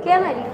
क्या मेरी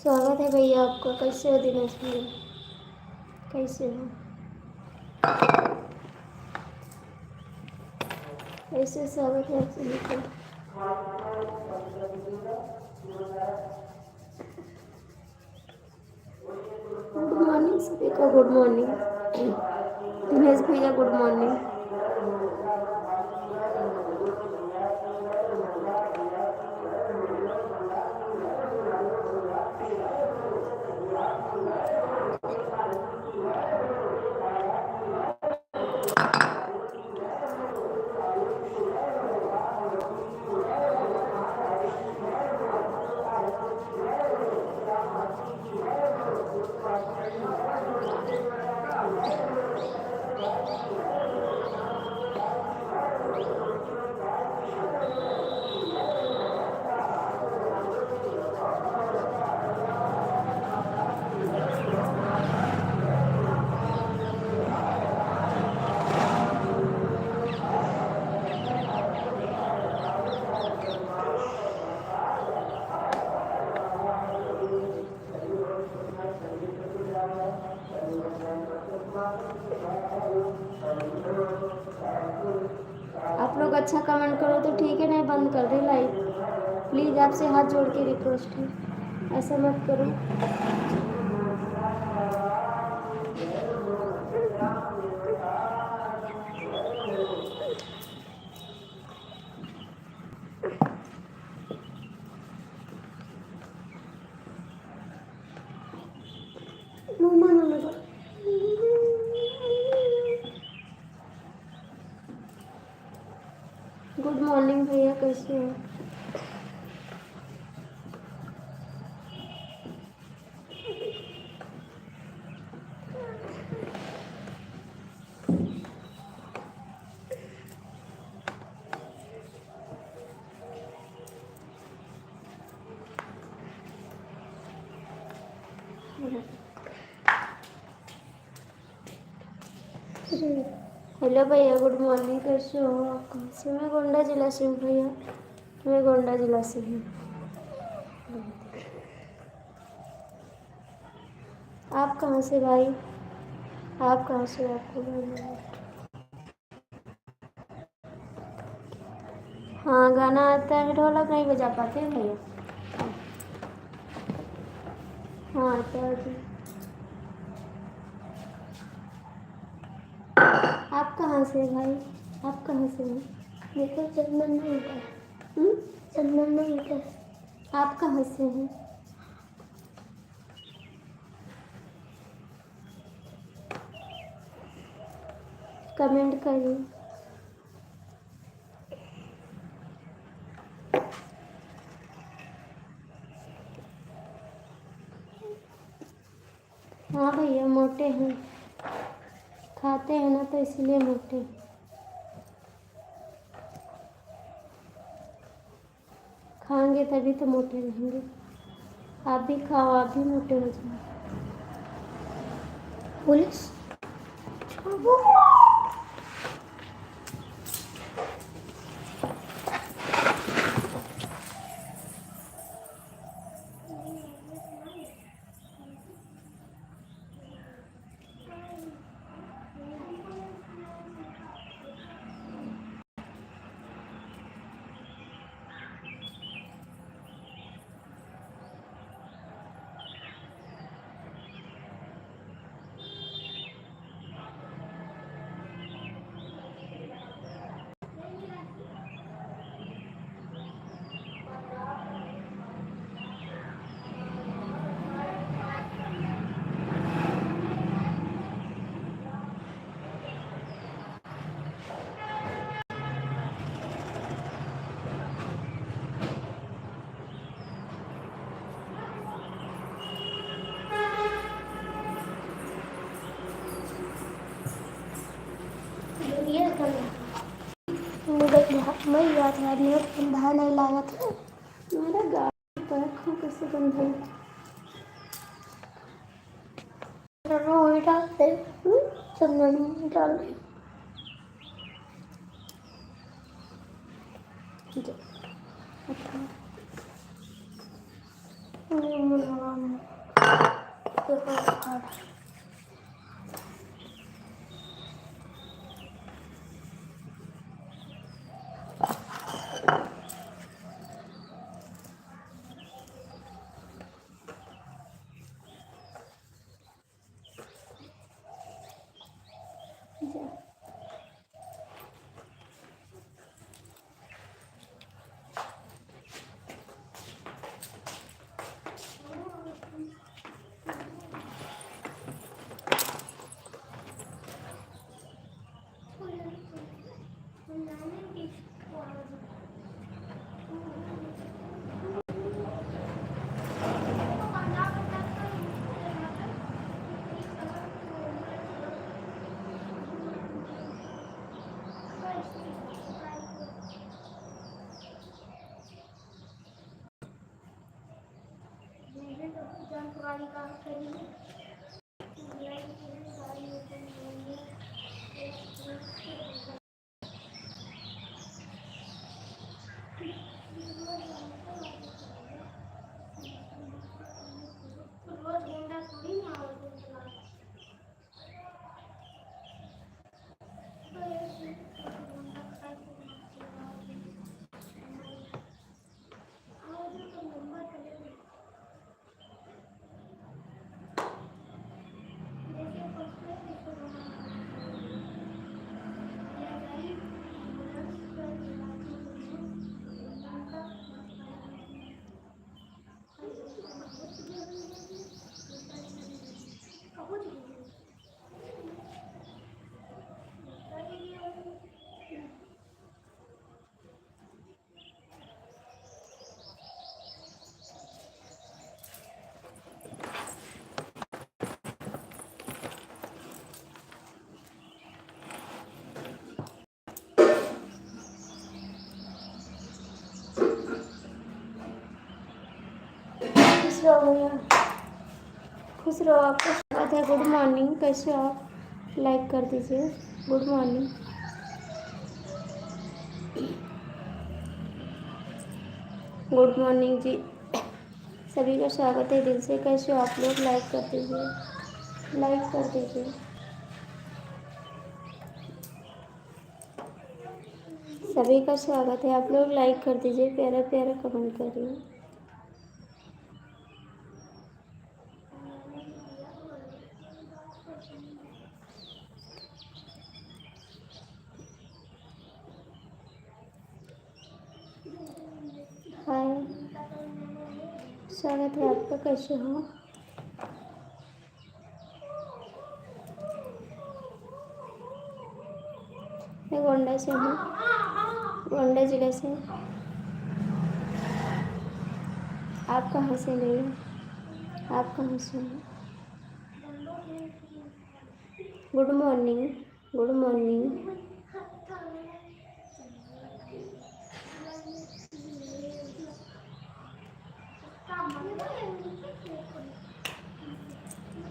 स्वागत है भैया आपका। कैसे हो दिनेश भैया? कैसे हो? कैसे स्वागत है आप सभी का? गुड मॉर्निंग सभी का। गुड मॉर्निंग दिनेश भैया। Good morning. आप लोग अच्छा कमेंट करो तो ठीक है, नहीं बंद कर दे लाइव। प्लीज़ आपसे हाथ जोड़ के रिक्वेस्ट है, ऐसा मत करो। गुड मॉर्निंग भैया, कैसे हो? हेलो भैया, गुड मॉर्निंग। कैसे हो आप? कहाँ से? मैं गोंडा जिला से हूँ भैया। मैं गोंडा जिला से हूँ। आप कहाँ से भाई? आप कहाँ से? आपको गाना? हाँ गाना आता है, ढोलक नहीं बजा पाते हैं भैया? हाँ आता है जी। आप कहाँ से भाई? आप कहाँ से हैं? देखो चंदन नहीं होता है। चंदन नहीं होता है। आप कहाँ से हैं? कमेंट करिए। हाँ भैया मोटे हैं, खाते हैं ना तो इसलिए मोटे। खाएंगे तभी तो मोटे रहेंगे। आप भी खाओ, आप भी मोटे हो जाओ। पुलिस ये मैं याद है, मेरा बंधा नहीं लाया था। मेरा गाड़ी पर खूब कैसे बंधा वही डालते चंदन डाल खुश रहो भैया, खुश रहो। आपका स्वागत है। गुड मॉर्निंग, कैसे हो आप? लाइक कर दीजिए। Good morning. गुड मॉर्निंग जी, सभी का स्वागत है दिल से। कैसे हो आप लोग? लाइक कर दीजिए। लाइक कर दीजिए। सभी का स्वागत है। आप लोग लाइक कर दीजिए, प्यारा प्यारा कमेंट करिए। हाय, स्वागत है आपका। कैसे हो? मैं गोंडा से हूँ, गोंडा जिले से। आप कहाँ से भैया? आप कहाँ से हैं? Good morning. Good morning.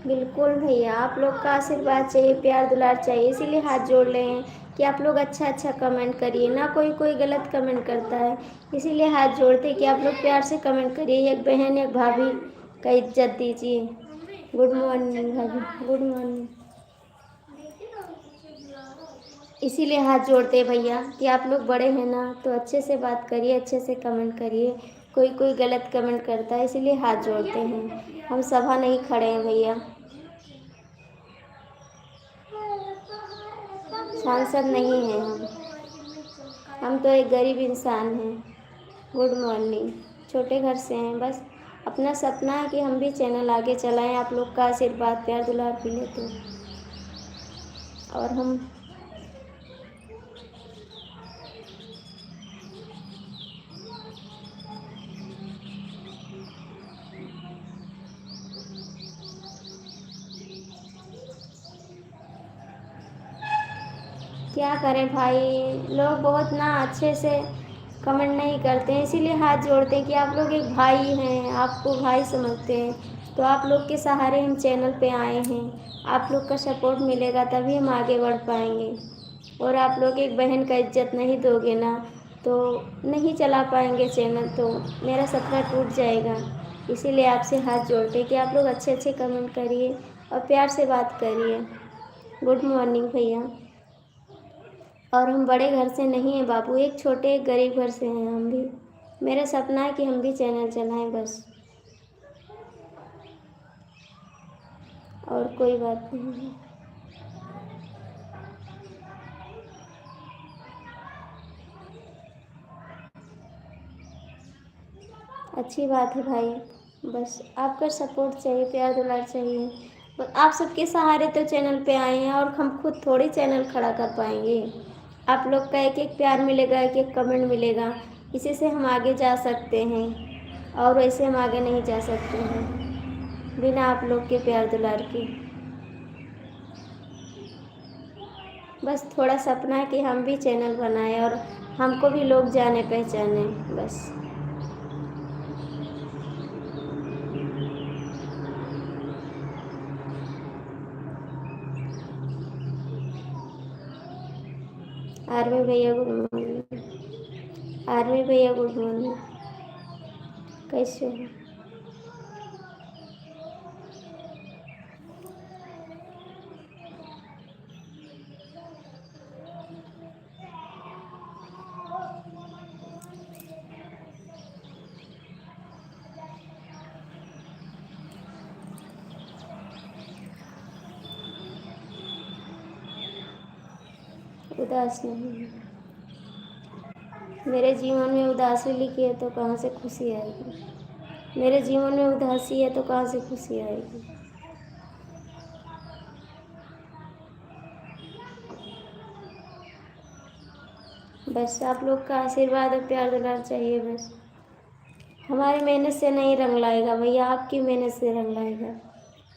बिल्कुल भैया, आप लोग का आशीर्वाद चाहिए, प्यार दुलार चाहिए, इसीलिए हाथ जोड़ रहे हैं कि आप लोग अच्छा अच्छा कमेंट करिए ना। कोई कोई गलत कमेंट करता है, इसीलिए हाथ जोड़ते हैं कि आप लोग प्यार से कमेंट करिए। एक बहन एक भाभी का इज्जत दीजिए। गुड मॉर्निंग भाभी, गुड मॉर्निंग। इसीलिए हाथ जोड़ते हैं भैया कि आप लोग बड़े हैं ना, तो अच्छे से बात करिए, अच्छे से कमेंट करिए। कोई कोई गलत कमेंट करता है, इसीलिए हाथ जोड़ते हैं। हम सभा नहीं खड़े हैं भैया, सांसद नहीं हैं हम तो एक गरीब इंसान हैं। Good morning. छोटे घर से हैं, बस अपना सपना है कि हम भी चैनल आगे चलाएं, आप लोग का आशीर्वाद प्यार दुलार मिले तो। और हम क्या करें भाई, लोग बहुत ना अच्छे से कमेंट नहीं करते हैं, इसीलिए हाथ जोड़ते हैं कि आप लोग एक भाई हैं, आपको भाई समझते हैं। तो आप लोग के सहारे हम चैनल पे आए हैं। आप लोग का सपोर्ट मिलेगा तभी हम आगे बढ़ पाएंगे। और आप लोग एक बहन का इज्जत नहीं दोगे ना, तो नहीं चला पाएंगे चैनल, तो मेरा सपना टूट जाएगा। इसीलिए आपसे हाथ जोड़ते हैं कि आप लोग अच्छे अच्छे कमेंट करिए और प्यार से बात करिए। गुड मॉर्निंग भैया। और हम बड़े घर से नहीं हैं बाबू, एक छोटे एक गरीब घर से हैं हम भी। मेरा सपना है कि हम भी चैनल चलाएं बस, और कोई बात नहीं है। अच्छी बात है भाई, बस आपका सपोर्ट चाहिए, प्यार दुलार चाहिए। और आप सबके सहारे तो चैनल पे आए हैं, और हम खुद थोड़ी चैनल खड़ा कर पाएंगे। आप लोग का एक एक प्यार मिलेगा, एक एक कमेंट मिलेगा, इसी से हम आगे जा सकते हैं। और वैसे हम आगे नहीं जा सकते हैं बिना आप लोग के प्यार दुलार के। बस थोड़ा सपना है कि हम भी चैनल बनाएं और हमको भी लोग जाने पहचाने बस। आर्मी भैया गुड मॉर्निंग। आर्मी भैया गुड मॉर्निंग। कैसे हो? उदास नहीं, मेरे जीवन में उदासी लिखी है तो कहाँ से खुशी आएगी। मेरे जीवन में उदासी है तो कहाँ से खुशी आएगी। बस आप लोग का आशीर्वाद और प्यार दुलार चाहिए बस। हमारी मेहनत से नहीं रंग लाएगा भैया, आपकी मेहनत से रंग लाएगा।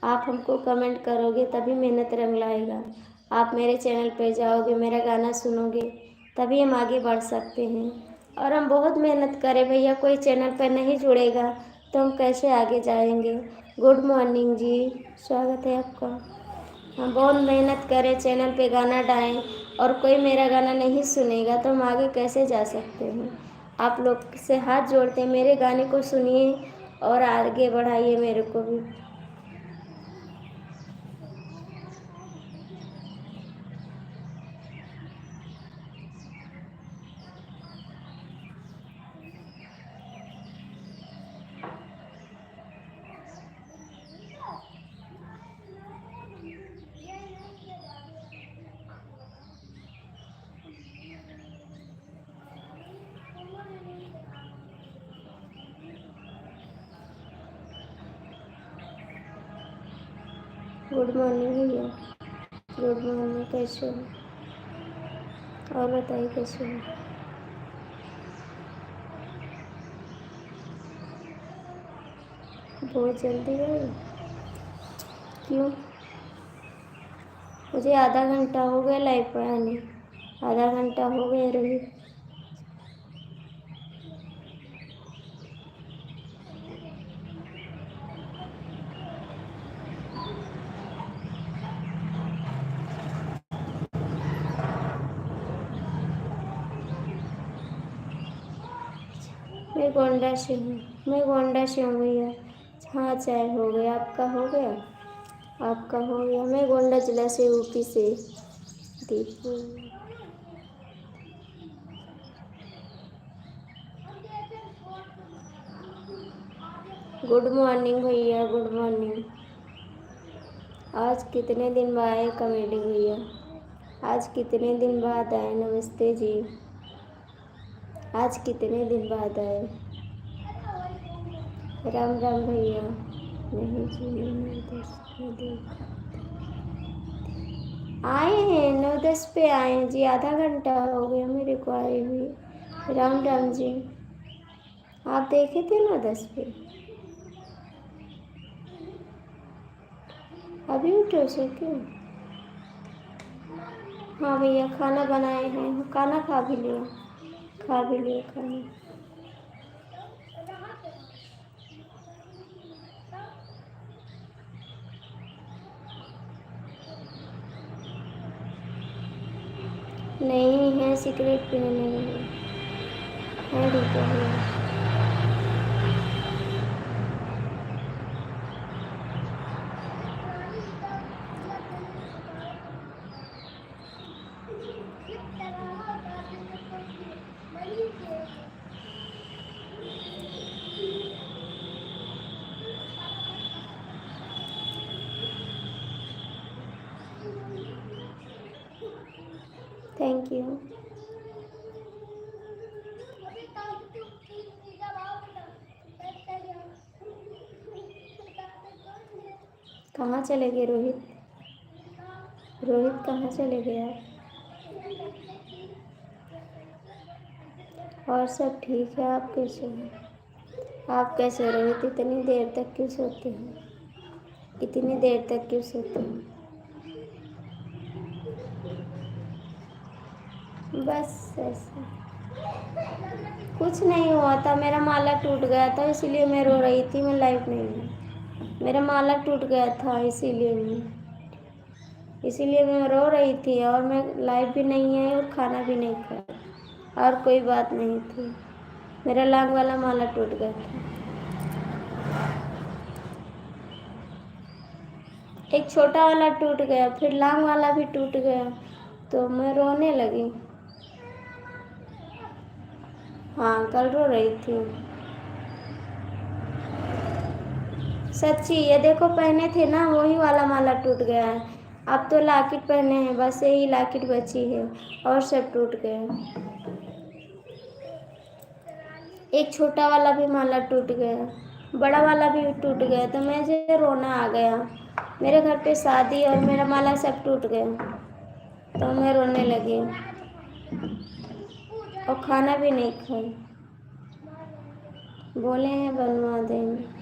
आप हमको कमेंट करोगे तभी मेहनत रंग लाएगा। आप मेरे चैनल पर जाओगे, मेरा गाना सुनोगे, तभी हम आगे बढ़ सकते हैं। और हम बहुत मेहनत करें भैया, कोई चैनल पर नहीं जुड़ेगा तो हम कैसे आगे जाएंगे। गुड मॉर्निंग जी, स्वागत है आपका। हम बहुत मेहनत करें, चैनल पे गाना डालें, और कोई मेरा गाना नहीं सुनेगा तो हम आगे कैसे जा सकते हैं। आप लोग से हाथ जोड़ते हैं, मेरे गाने को सुनिए और आगे बढ़ाइए मेरे को भी। गुड मॉर्निंग भैया। गुड मॉर्निंग, कैसे हो? और बताइए कैसे हो? बहुत जल्दी गए? क्यों? मुझे आधा घंटा हो गया लाइव पर आने। आधा घंटा हो गया रही। मैं गोंडा से हूँ। मैं गोंडा से हूँ भैया। हाँ, चाय हो गया। आपका हो गया? आपका हो गया। मैं गोंडा जिला से, यूपी से। दीपू। गुड मॉर्निंग भैया, गुड मॉर्निंग। आज कितने दिन बाद आए कॉमेडी भैया? आज कितने दिन बाद आए? नमस्ते जी। आज कितने दिन बाद आए? राम राम भैया। नहीं जी, मैंने 10 में देखा। आए हैं 9-10 पे आए हैं जी। आधा घंटा हो गया मेरे को आए हुए। राम राम जी। आप देखे थे 9-10 पे? अभी उठे से क्यों? हाँ भैया, खाना बनाए हैं। खाना खा भी लिया। खा भी लिया खाना। नहीं है, सिगरेट पीने नहीं है। ठीक है भैया। Thank you. कहाँ चले गए रोहित? रोहित कहाँ चले गए आप? और सब ठीक है। आप कैसे हो? आप कैसे हो रोहित? इतनी देर तक क्यों सोते हैं? इतनी देर तक क्यों सोते हैं? बस ऐसे। कुछ नहीं हुआ था, मेरा माला टूट गया था इसीलिए मैं रो रही थी। मैं लाइव नहीं हूँ। मेरा माला टूट गया था इसीलिए मैं रो रही थी। और मैं लाइव भी नहीं है और खाना भी नहीं खाया। और कोई बात नहीं थी। मेरा लांग वाला माला टूट गया था। एक छोटा वाला टूट गया, फिर लांग वाला भी टूट गया, तो मैं रोने लगी। हाँ, कल रो रही थी। सच्ची, ये देखो पहने थे ना, वही वाला माला टूट गया है। अब तो लॉकेट पहने हैं, बस यही लॉकेट बची है और सब टूट गया। एक छोटा वाला भी माला टूट गया, बड़ा वाला भी टूट गया, तो मुझे रोना आ गया। मेरे घर पे शादी और मेरा माला सब टूट गया, तो मैं रोने लगी और खाना भी नहीं खाई। बोले हैं बनवा देंगे।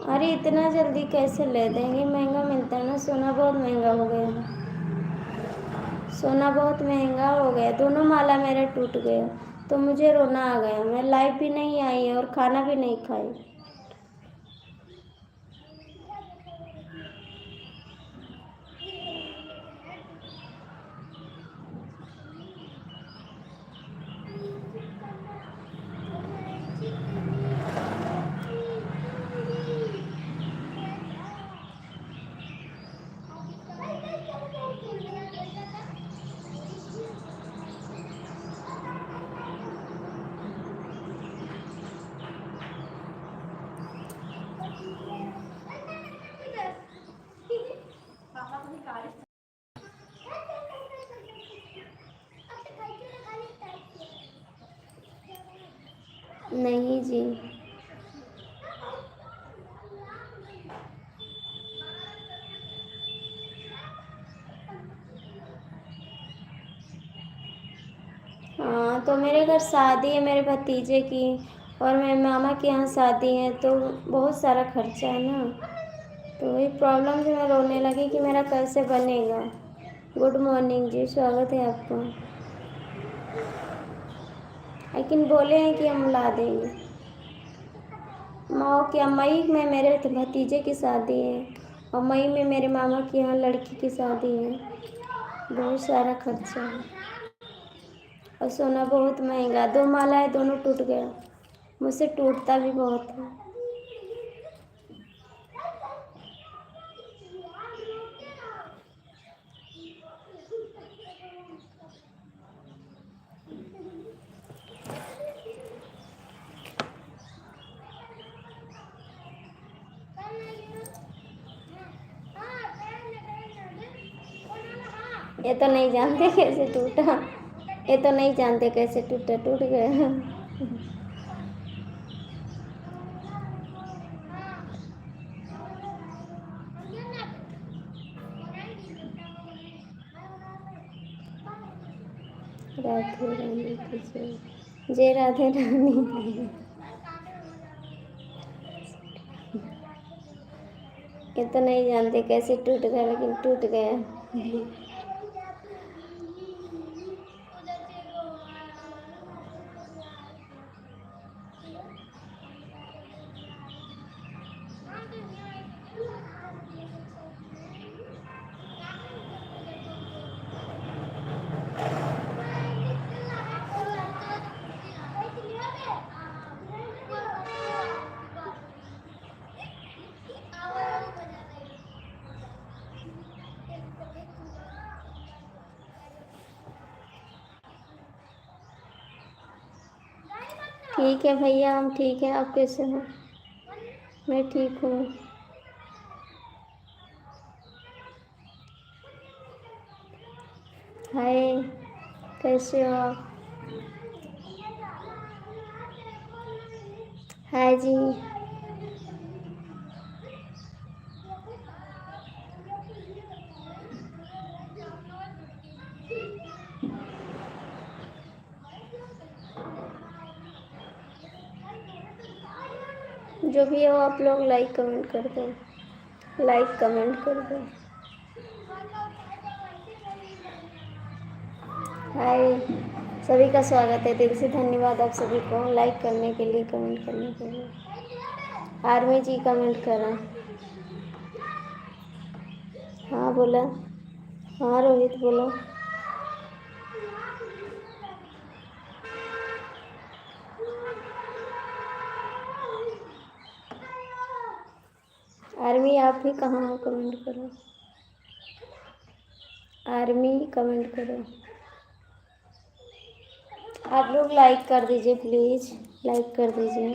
अरे इतना जल्दी कैसे ले देंगे? महंगा मिलता है ना, सोना बहुत महंगा हो गया है। सोना बहुत महंगा हो गया, दोनों माला मेरा टूट गया, तो मुझे रोना आ गया। मैं लाइव भी नहीं आई और खाना भी नहीं खाई। नहीं जी। हाँ, तो मेरे घर शादी है मेरे भतीजे की, और मेरे मामा के यहाँ शादी है, तो बहुत सारा खर्चा है ना। तो वही प्रॉब्लम से मैं रोने लगी कि मेरा कैसे बनेगा। गुड मॉर्निंग जी, स्वागत है आपका। लेकिन बोले हैं कि हम ला देंगे। माओ क्या, मई में मेरे भतीजे की शादी है, और मई में मेरे मामा के यहाँ लड़की की शादी है। बहुत सारा खर्चा है, और सोना बहुत महंगा, 2 मालाएं दोनों टूट गया। मुझसे टूटता भी बहुत है। ये तो नहीं जानते कैसे टूटा, ये तो नहीं जानते कैसे टूटा, टूट गया। राधे रानी की जय, जय राधे रानी। ये तो नहीं जानते कैसे टूट गया, लेकिन टूट गया। ठीक है भैया, हम ठीक हैं। आप कैसे हो? मैं ठीक हूँ। हाय, कैसे हो आप? हाय जी। जो भी हो आप लोग लाइक कमेंट कर दो, लाइक कमेंट कर दो। हाय, सभी का स्वागत है। दिल से धन्यवाद आप सभी को लाइक करने के लिए, कमेंट करने के लिए। आर्मी जी कमेंट करा। हाँ बोला। हाँ रोहित बोला। आर्मी आप भी कहाँ हो, कमेंट करो। आर्मी कमेंट करो। आप लोग लाइक कर दीजिए प्लीज़, लाइक कर दीजिए।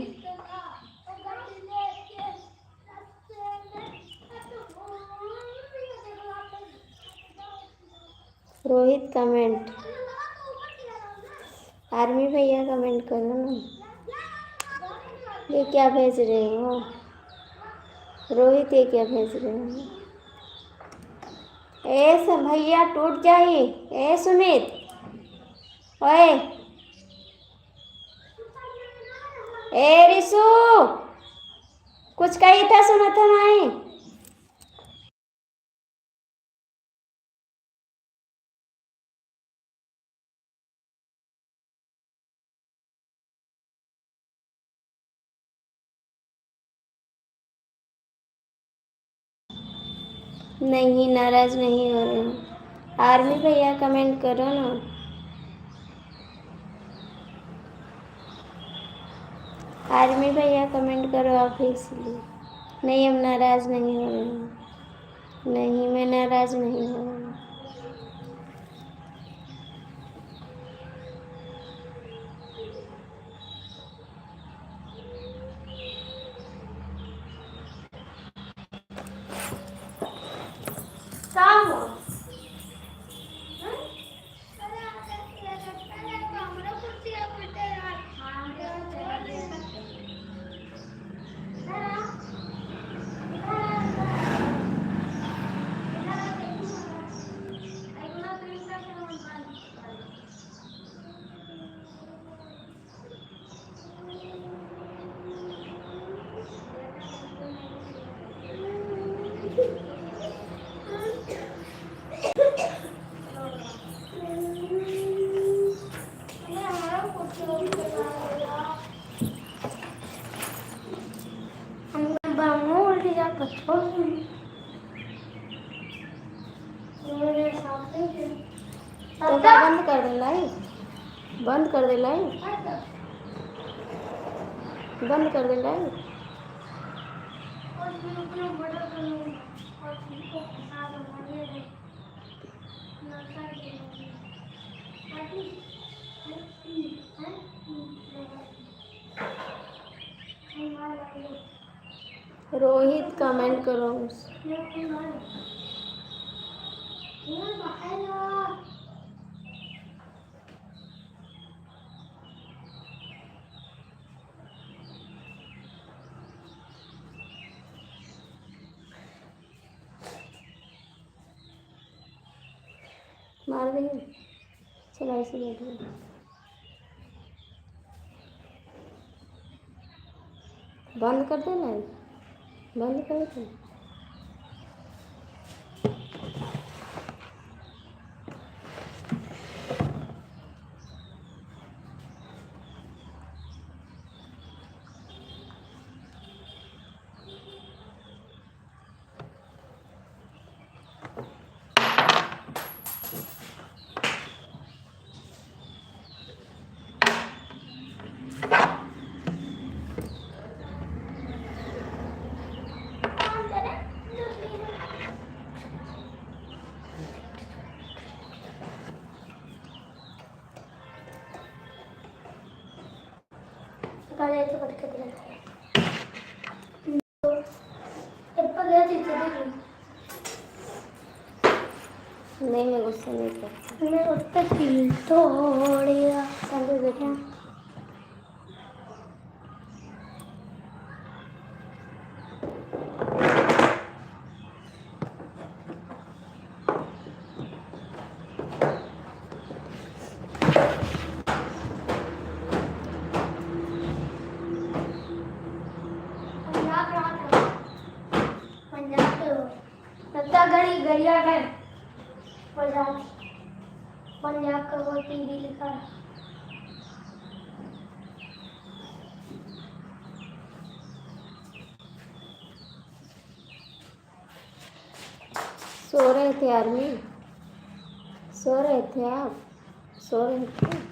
रोहित कमेंट। आर्मी भैया कमेंट करो ना। ये क्या भेज रहे हो रोहित, ये क्या भेज रहे हो? ए सब भैया टूट जाई। ए सुमित, ओए ए रिसु, कुछ कही था, सुना था मैं। नहीं, नाराज नहीं हो रहे हो। आर्मी भैया कमेंट करो ना। आर्मी भैया कमेंट करो आप ही, इसलिए। नहीं, हम नाराज नहीं हो रहे हैं। नहीं, मैं नाराज नहीं हो रही हूँ। काम हो। तो क्या बंद कर दे लाइव, बंद कर दे लाइव, बंद कर दे लाइव। रोहित कमेंट करो। मार देंगे, चलो ऐसे बैठो, बंद कर देना, बंद कर दे। नहीं, मैं गुस्सा नहीं करती, मैं उस पर दिल तोड़ेगा। चलो बेटा, गरिया है पंजाब का वो टीवी लिखा है। सो रहे थे आर्मी, सो रहे थे आप, सो रहे थे।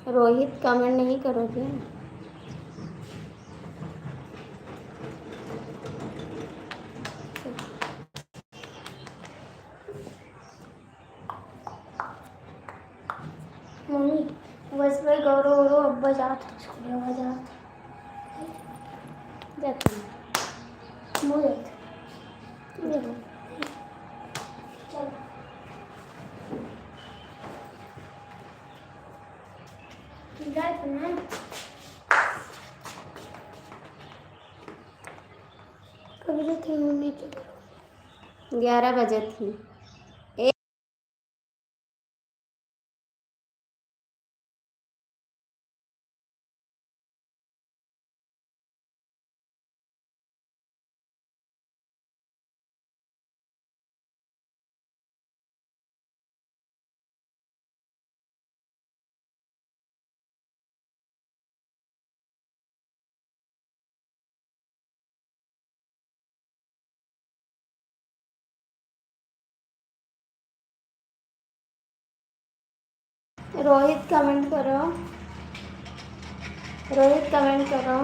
रोहित कमेंट नहीं करोगे? मम्मी बस भाई गौरव और अब्बा जाते स्कूल में जाते मुझे चलो कभी थी 11 बजे थी। रोहित कमेंट करो, रोहित कमेंट करो।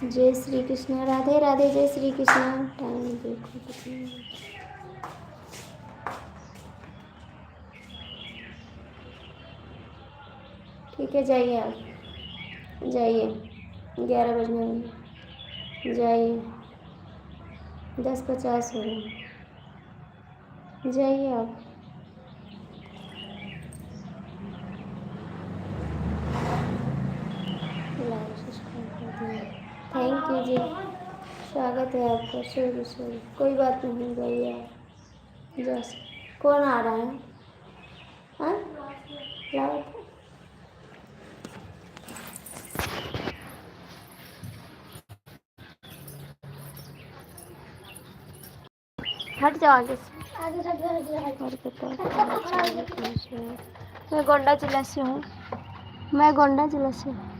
जय श्री कृष्ण, राधे राधे, जय श्री कृष्ण। टाइम देखो कितनी, ठीक है, जाइए आप, जाइए, 11 बजने वाले, जाइए, 10:50 हो रहे, जाइए आप। लाइव सब्सक्राइब कर दिए, थैंक यू जी, स्वागत है आपका। सॉरी सॉरी, कोई बात नहीं, जाइए आप, जैसे कौन आ रहा है? हाँ, लाओ, हट जाओ आगे से। और बताओ कहाँ से हो? मैं गोंडा जिला से हूँ, मैं गोंडा जिला से हूँ।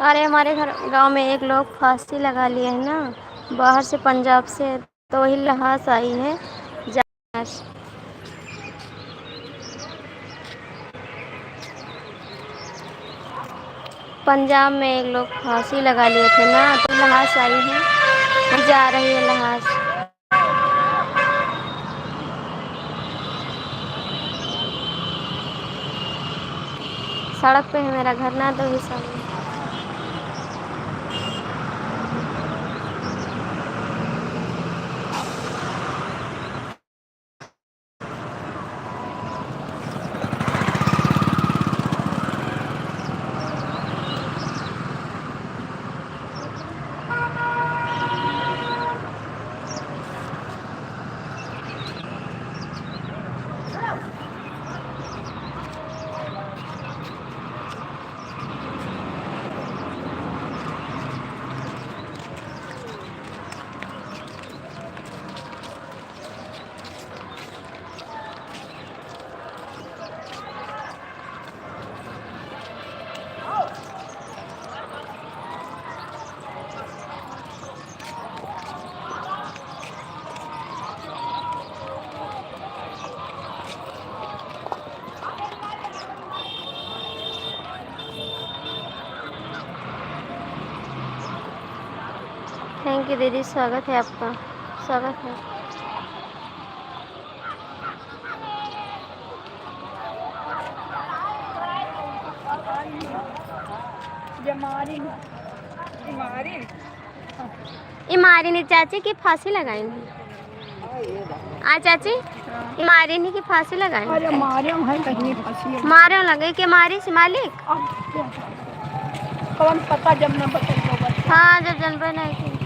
अरे हमारे घर गांव में एक लोग फांसी लगा लिए हैं ना, बाहर से, पंजाब से, तो वही लाश आई है। लाश पंजाब में एक लोग फांसी लगा लिए थे ना, तो लाश आई है, जा रही है लाश। सड़क पे है मेरा घर ना, तो ही सामने। थैंक यू दीदी, स्वागत है आपका, स्वागत है। इमारिनी चाची की फांसी लगाएंगी। चाची, इमारिनी की फांसी लगाएंगे। अरे मारे है कहीं फांसी, मारे लगे कि मारी से मालिक, कौन पता जब न बताइए। हाँ, जब जनबे नहीं की।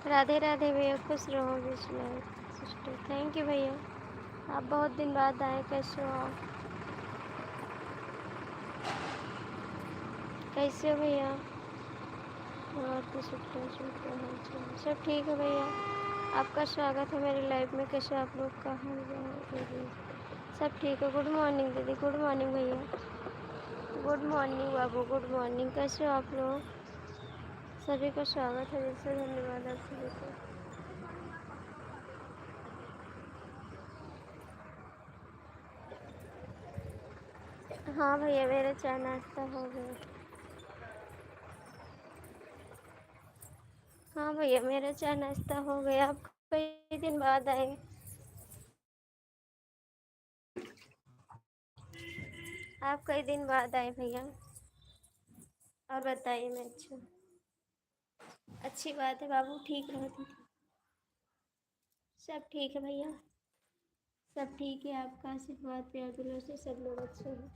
राधे राधे भैया, खुश रहो बिस्मिल्लाह सिस्टर। थैंक यू भैया, आप बहुत दिन बाद आए, कैसे हो आप? कैसे हो भैया? और तो सब ठीक है भैया। आपका स्वागत है मेरी लाइफ में। कैसे आप लोग का हाल है? सब ठीक है। गुड मॉर्निंग दीदी, गुड मॉर्निंग भैया, गुड मॉर्निंग बाबू, गुड मॉर्निंग। कैसे हो आप लोग? सभी का स्वागत है, दिल से धन्यवाद आप सभी को। हाँ भैया, मेरा चाय नाश्ता हो गया। हाँ भैया, मेरा चाय नाश्ता हो गया। आप कई दिन बाद आए। आप कई दिन बाद आए भैया। और बताइए। मैं अच्छी बात है बाबू, ठीक रहो दीदी। सब ठीक है भैया, सब ठीक है। आपका आशीर्वाद प्यार दुलार से सब लोग अच्छे हैं।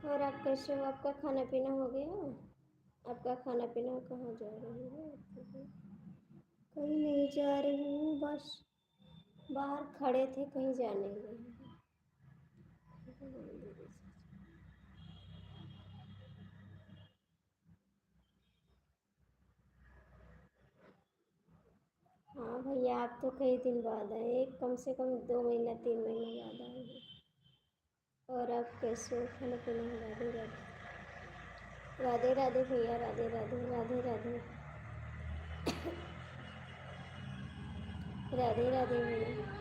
और आप कैसे हो? आपका खाना पीना हो गया? आपका खाना पीना कहाँ जा रहे हो? कहीं नहीं जा रही हूँ, बस बाहर खड़े थे, कहीं जाने नहीं। हाँ भैया, आप तो कई दिन बाद आए, एक कम से कम 2 महीना 3 महीने बाद आए हैं। और आप कैसे हो? खाना पीना हो? राधे राधे। राधे राधे भैया, राधे राधे, राधे राधे, राधे राधे भैया।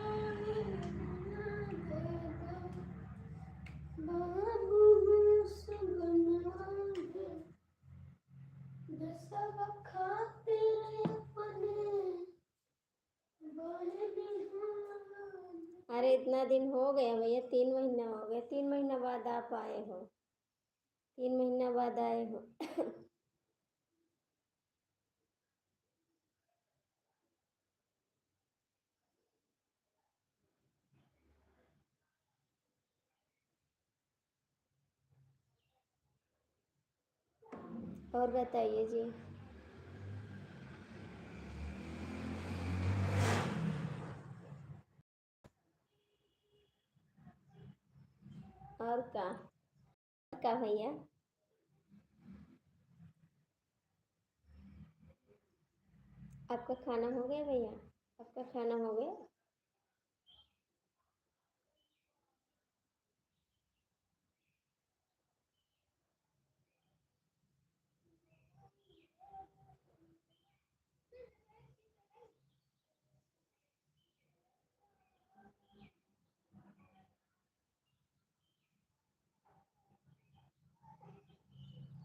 अरे इतना दिन हो गया भैया, 3 महीना हो गया। 3 महीना बाद आप आए हो, 3 महीना बाद आए हो। और बताइए जी। और का भैया? आपका खाना हो गया भैया? आपका खाना हो गया?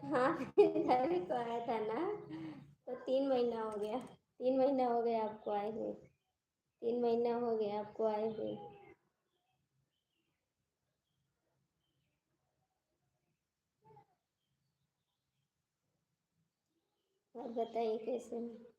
हाँ इधर भी तो आया था ना, तो 3 महीना हो गया। 3 महीना हो गया आपको आए हुए। 3 महीना हो गया आपको आए हुए। और बताइए कैसे हैं?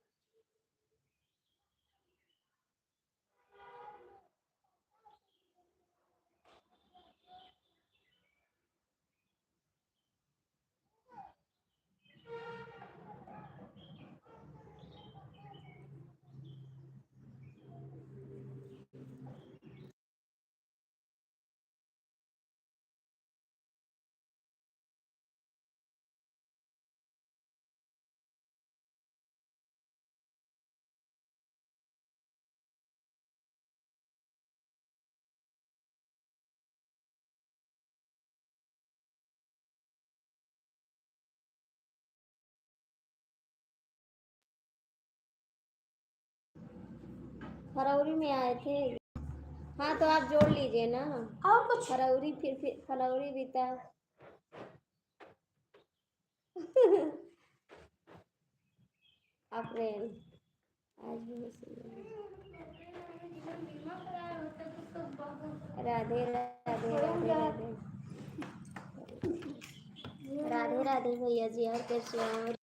फरवरी में आए थे। हाँ तो आप जोड़ लीजिए ना। और कुछ फरवरी, फिर फरवरी बीता। अप्रैल। आज भी राधे राधे, राधे राधे, राधे राधे भैया जी। और कैसे हैं?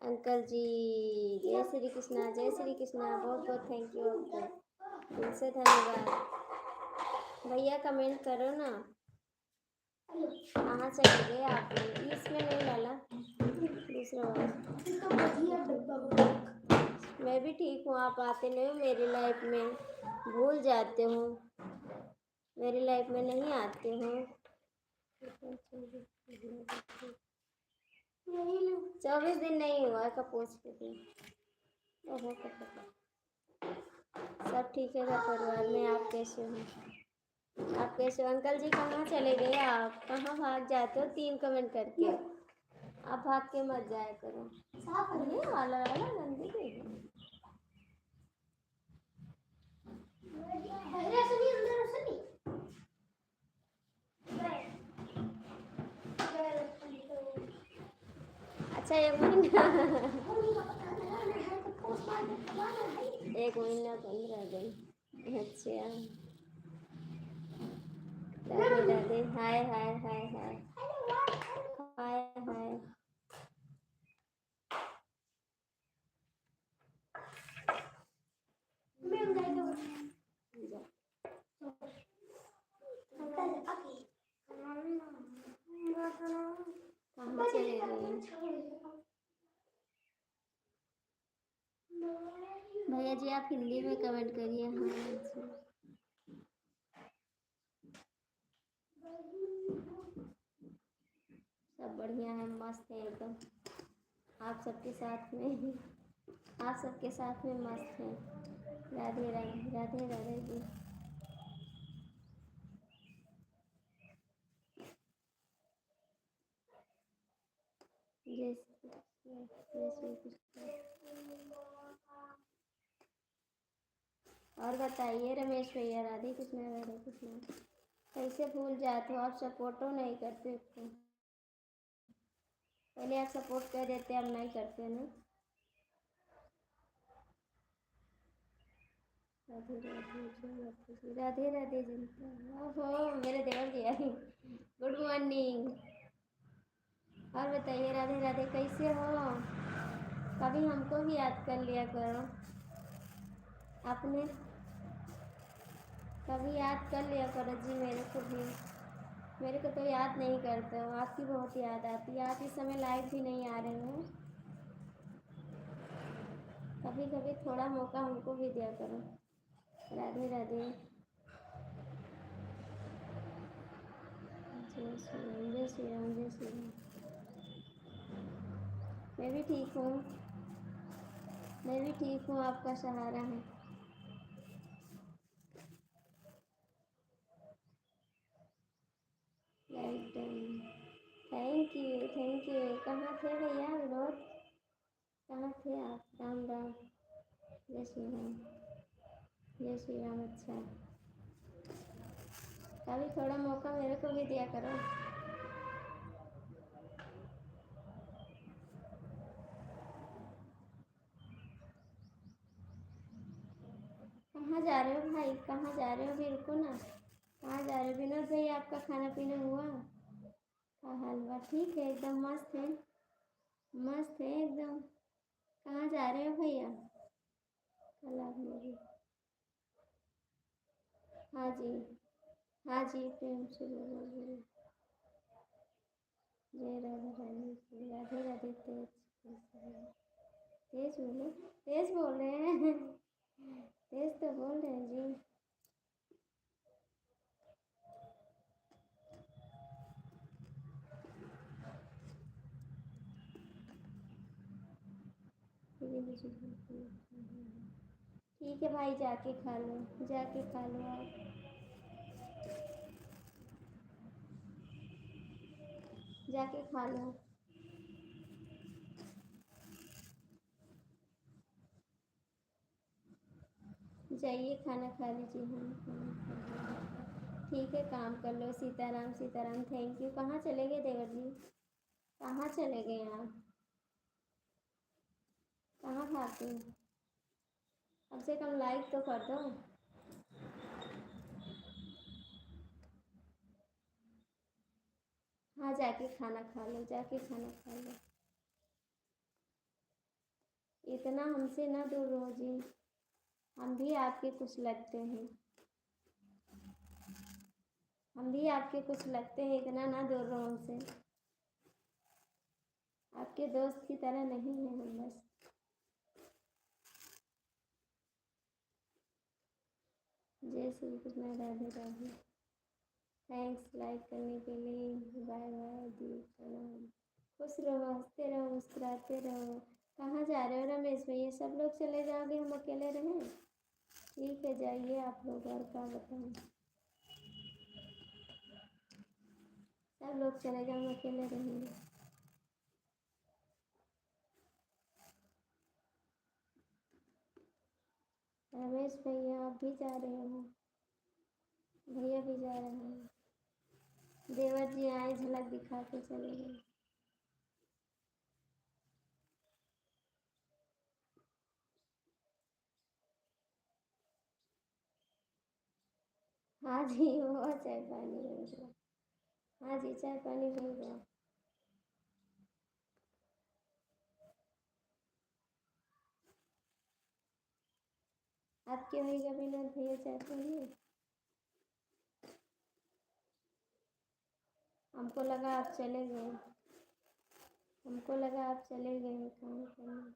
अंकल जी जय श्री कृष्णा, जय श्री कृष्णा। बहुत बहुत थैंक यू आपको, दिल से धन्यवाद। भैया कमेंट करो ना, कहाँ चले गए आप लोग? इसमें नहीं डाला दूसरा वाला। मैं भी ठीक हूँ, आप आते नहीं हो मेरी लाइफ में, भूल जाते हो, मेरी लाइफ में नहीं आते हो। 24 दिन नहीं हुआ का पूछ के थे। ओहो सब ठीक है घर परिवार में, आप कैसे हो? आप कैसे हो अंकल जी? कहाँ चले गए आप? कहाँ भाग जाते हो 3 कमेंट करके? आप भाग के मत जाया करो। ये वाला वाला गंदी दे दो। अच्छा 1 महीना 15 दिन। अच्छा राधे राधे। हाय हाय हाय हाय हाय हाय। कहाँ चले गए भैया जी? आप हिंदी में कमेंट करिए। हाँ जी सब बढ़िया है, मस्त है एकदम। आप सबके साथ में, आप सबके साथ में मस्त है। राधे राधे राधे राधे जी। जय श्री कृष्ण, जय श्री कृष्ण। और बताइए रमेश भैया, राधे कृष्ण राधे कृष्ण। कैसे भूल जाते हो आप? सपोर्ट नहीं करते थे, पहले आप सपोर्ट कर देते, अब नहीं करते ना। राधे राधे राधे राधे जनता। ओहो मेरे देवर जी आई, गुड मॉर्निंग। और बताइए राधे राधे, कैसे हो? कभी हमको भी याद कर लिया करो, आपने कभी याद कर लिया करो जी मेरे को भी। मेरे को तो याद नहीं करते हो, आपकी बहुत याद आती है। आप इस समय लाइव भी नहीं आ रहे हो। कभी कभी थोड़ा मौका हमको भी दिया करो। राधे राधे। जय श्री राम जय श्री राम जय श्री राम। मैं भी ठीक हूँ, मैं भी ठीक हूँ, आपका सहारा है। Like done, thank you thank you. कहाँ थे भैया विनोद? कहाँ थे आप? राम राम। जय श्री राम जय श्री राम। अच्छा कभी थोड़ा मौका मेरे को भी दिया करो। कहाँ जा रहे हो भाई? कहाँ जा रहे हो? भी रुको ना, कहाँ जा रहे हो? विनोद भैया आपका खाना पीना हुआ? का हलवा ठीक है एकदम मस्त है, मस्त है एकदम। कहाँ जा रहे हो भैया? कल आप मेरी। हाँ जी, हाँ जी प्रेम से बोलो बोलो। जय राधा रानी की, राधे राधे। तेज बोलो, तेज बोल रहे हैं तेज तो बोल रहे हैं जी। ठीक है भाई, जाके खा लो, जाके खा लो आप, जाके खा लो। जाइए खाना खा लीजिए। हाँ खाना खा लीजिए। ठीक है काम कर लो। सीताराम सीताराम। Thank you. कहाँ चले गए देवर जी? कहाँ चले गए आप? कहाँ खाते हैं? कम से कम लाइक तो कर दो। हाँ जाके खाना खा लो, जाके खाना खा लो। इतना हमसे ना दूर रहो जी, हम भी आपके कुछ लगते हैं, हम भी आपके कुछ लगते हैं, इतना ना दूर रहो हमसे। आपके दोस्त की तरह नहीं है हम बस। जय श्री कृष्ण, राधे राधे। थैंक्स लाइक करने के लिए। बाय बाय दी, प्रणाम। खुश रहो, हंसते रहो, मुस्कुराते रहो। कहाँ जा रहे हो रमेश भैया? सब लोग चले जाओगे, हम अकेले रहें? ठीक है, जाइए आप लोग, और क्या बताऊँ। सब लोग चले जाओ, हम अकेले रहेंगे। रमेश भैया आप भी जा रहे हो? भैया भी जा रहे हैं। देवर जी आए, झलक दिखा के चले गए। हाँ जी, हुआ चाय पानी हो गया। हाँ जी, चाय पानी हो गया। आपके होएगा बिना भैया चाय पानी? हमको लगा आप चले गए, हमको लगा आप चले गए काम करने।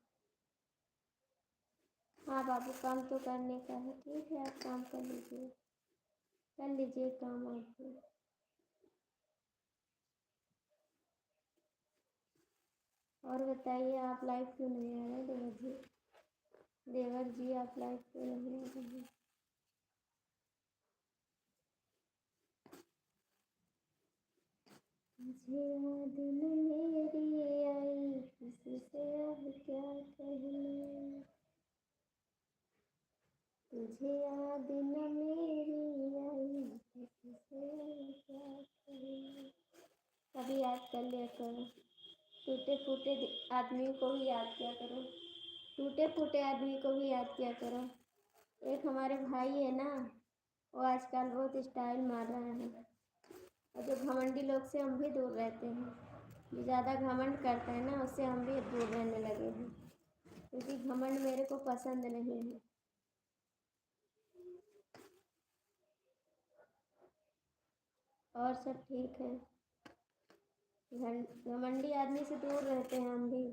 हाँ बाबू, काम तो करने का है। ठीक है, आप काम कर लीजिए, कर लीजिए काम आप भी। और बताइए, आप लाइव क्यों नहीं आ रहे देवर जी? देवर जी आप लाइव क्यों नहीं आ रहे? मुझे याद न मेरी आई, किससे अब क्या कहना। तुझे याद न मेरी आई, किससे अब क्या कहना। कभी याद कर लिया करो, टूटे फूटे आदमी को भी याद किया करो, टूटे फूटे आदमी को भी याद किया करो। एक हमारे भाई है ना, वो आजकल बहुत स्टाइल मार रहा है, और जो घमंडी लोग से हम भी दूर रहते हैं। जो ज़्यादा घमंड करते हैं ना, उससे हम भी दूर रहने लगे हैं, क्योंकि घमंड मेरे को पसंद नहीं है। और सब ठीक है, घमंडी आदमी से दूर रहते हैं हम भी।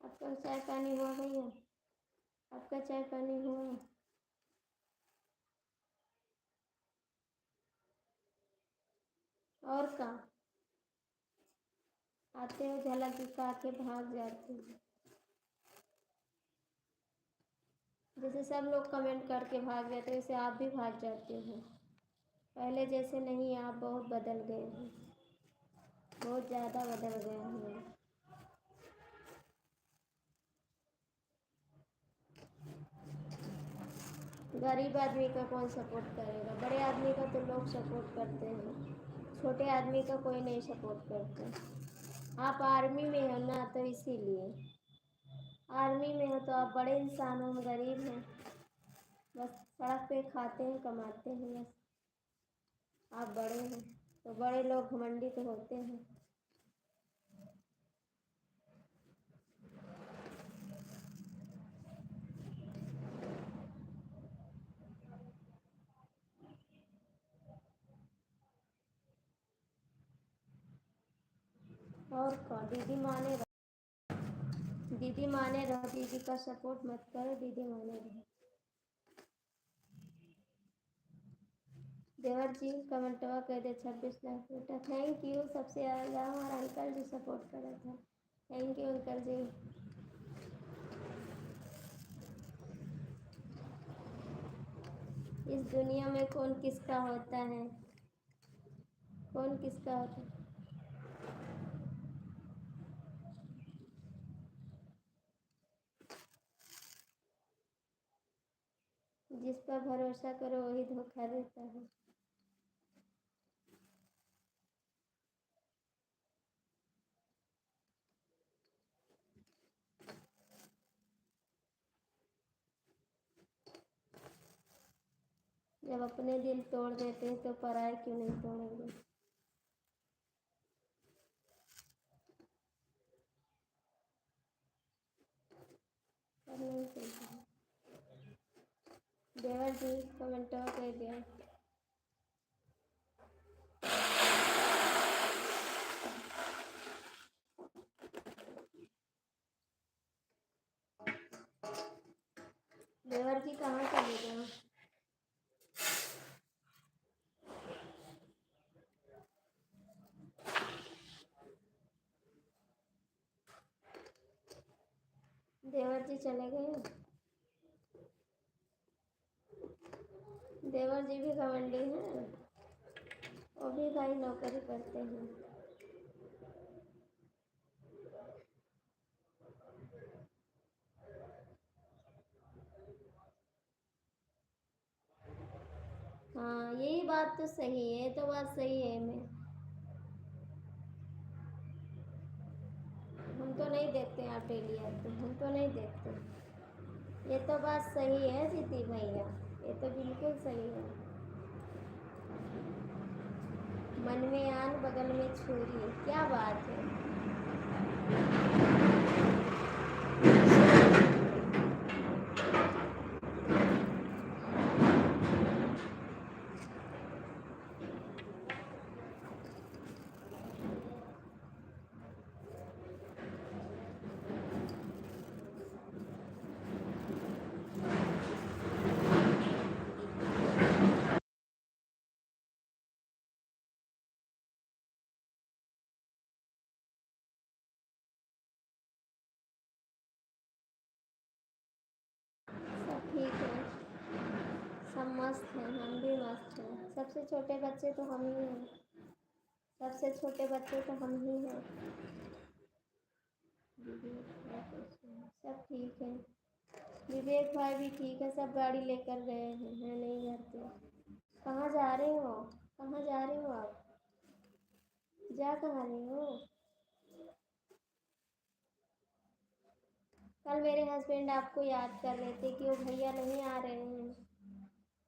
आपका चाय पानी हुआ भैया? आपका चाय पानी हुआ? और का आते हो, झलक दिखा के भाग जाते हो। जैसे सब लोग कमेंट करके भाग जाते हो, वैसे आप भी भाग जाते हो। पहले जैसे नहीं, आप बहुत बदल गए हैं, बहुत ज़्यादा बदल गए हैं। गरीब आदमी का कौन सपोर्ट करेगा? बड़े आदमी का तो लोग सपोर्ट करते हैं, छोटे आदमी का कोई नहीं सपोर्ट करता। आप आर्मी में हो ना, तो इसीलिए। आर्मी में हो तो आप बड़े इंसान हो, हम गरीब हैं, बस सड़क पे खाते हैं, कमाते हैं बस। आप बड़े हैं, तो बड़े लोग घमंडी तो होते हैं। और कौन? दीदी माने रहो, दीदी माने रहो, दीदी का सपोर्ट मत करो, दीदी माने रहो। देवर जी कमेंटवा कर दे 26 लाख बेटा, थैंक यू। सबसे ज़्यादा हमारा अंकल जी सपोर्ट करा था, थैंक यू अंकल जी। इस दुनिया में कौन किसका होता है, कौन किसका होता है? जिस पर भरोसा करो वही धोखा देता है। जब अपने दिल तोड़ देते हैं तो पराए क्यों नहीं तोड़ेंगे। पर नहीं सुनते हैं। देवर जी कमेंट कर दिया। देवर जी कहाँ चले गए हो? देवर जी चले गए। देवर जी भी घमंडी हैं, वो भी भाई नौकरी करते हैं। हाँ यही बात तो सही है, तो बात सही है। हम तो नहीं देखते हैं, आप डेली आते हैं, हम तो नहीं देखते। ये तो बात सही है जीती भैया, ये तो बिल्कुल सही है। मन में आन बगल में छुरी, क्या बात है। सब ठीक है, सब मस्त हैं, हम भी मस्त हैं। सबसे छोटे बच्चे तो हम ही हैं, सबसे छोटे बच्चे तो हम ही हैं। सब ठीक है। विवेक भाई भी ठीक है, सब गाड़ी लेकर गए हैं, मैं नहीं घर पे। कहाँ जा रहे हो? कहाँ जा रहे हो आप? जा कहाँ रहे हो? कल मेरे हस्बैंड आपको याद कर रहे थे कि वो भैया नहीं आ रहे हैं।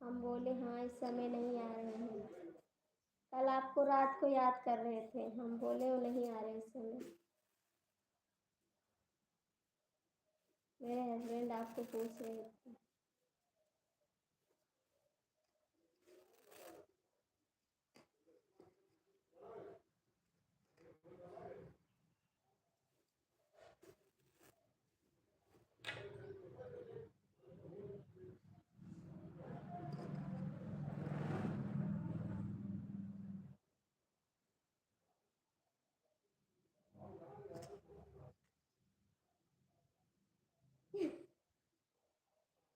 हम बोले हाँ इस समय नहीं आ रहे हैं। कल आपको रात को याद कर रहे थे, हम बोले वो नहीं आ रहे इस समय। मेरे हस्बैंड आपको पूछ रहे थे।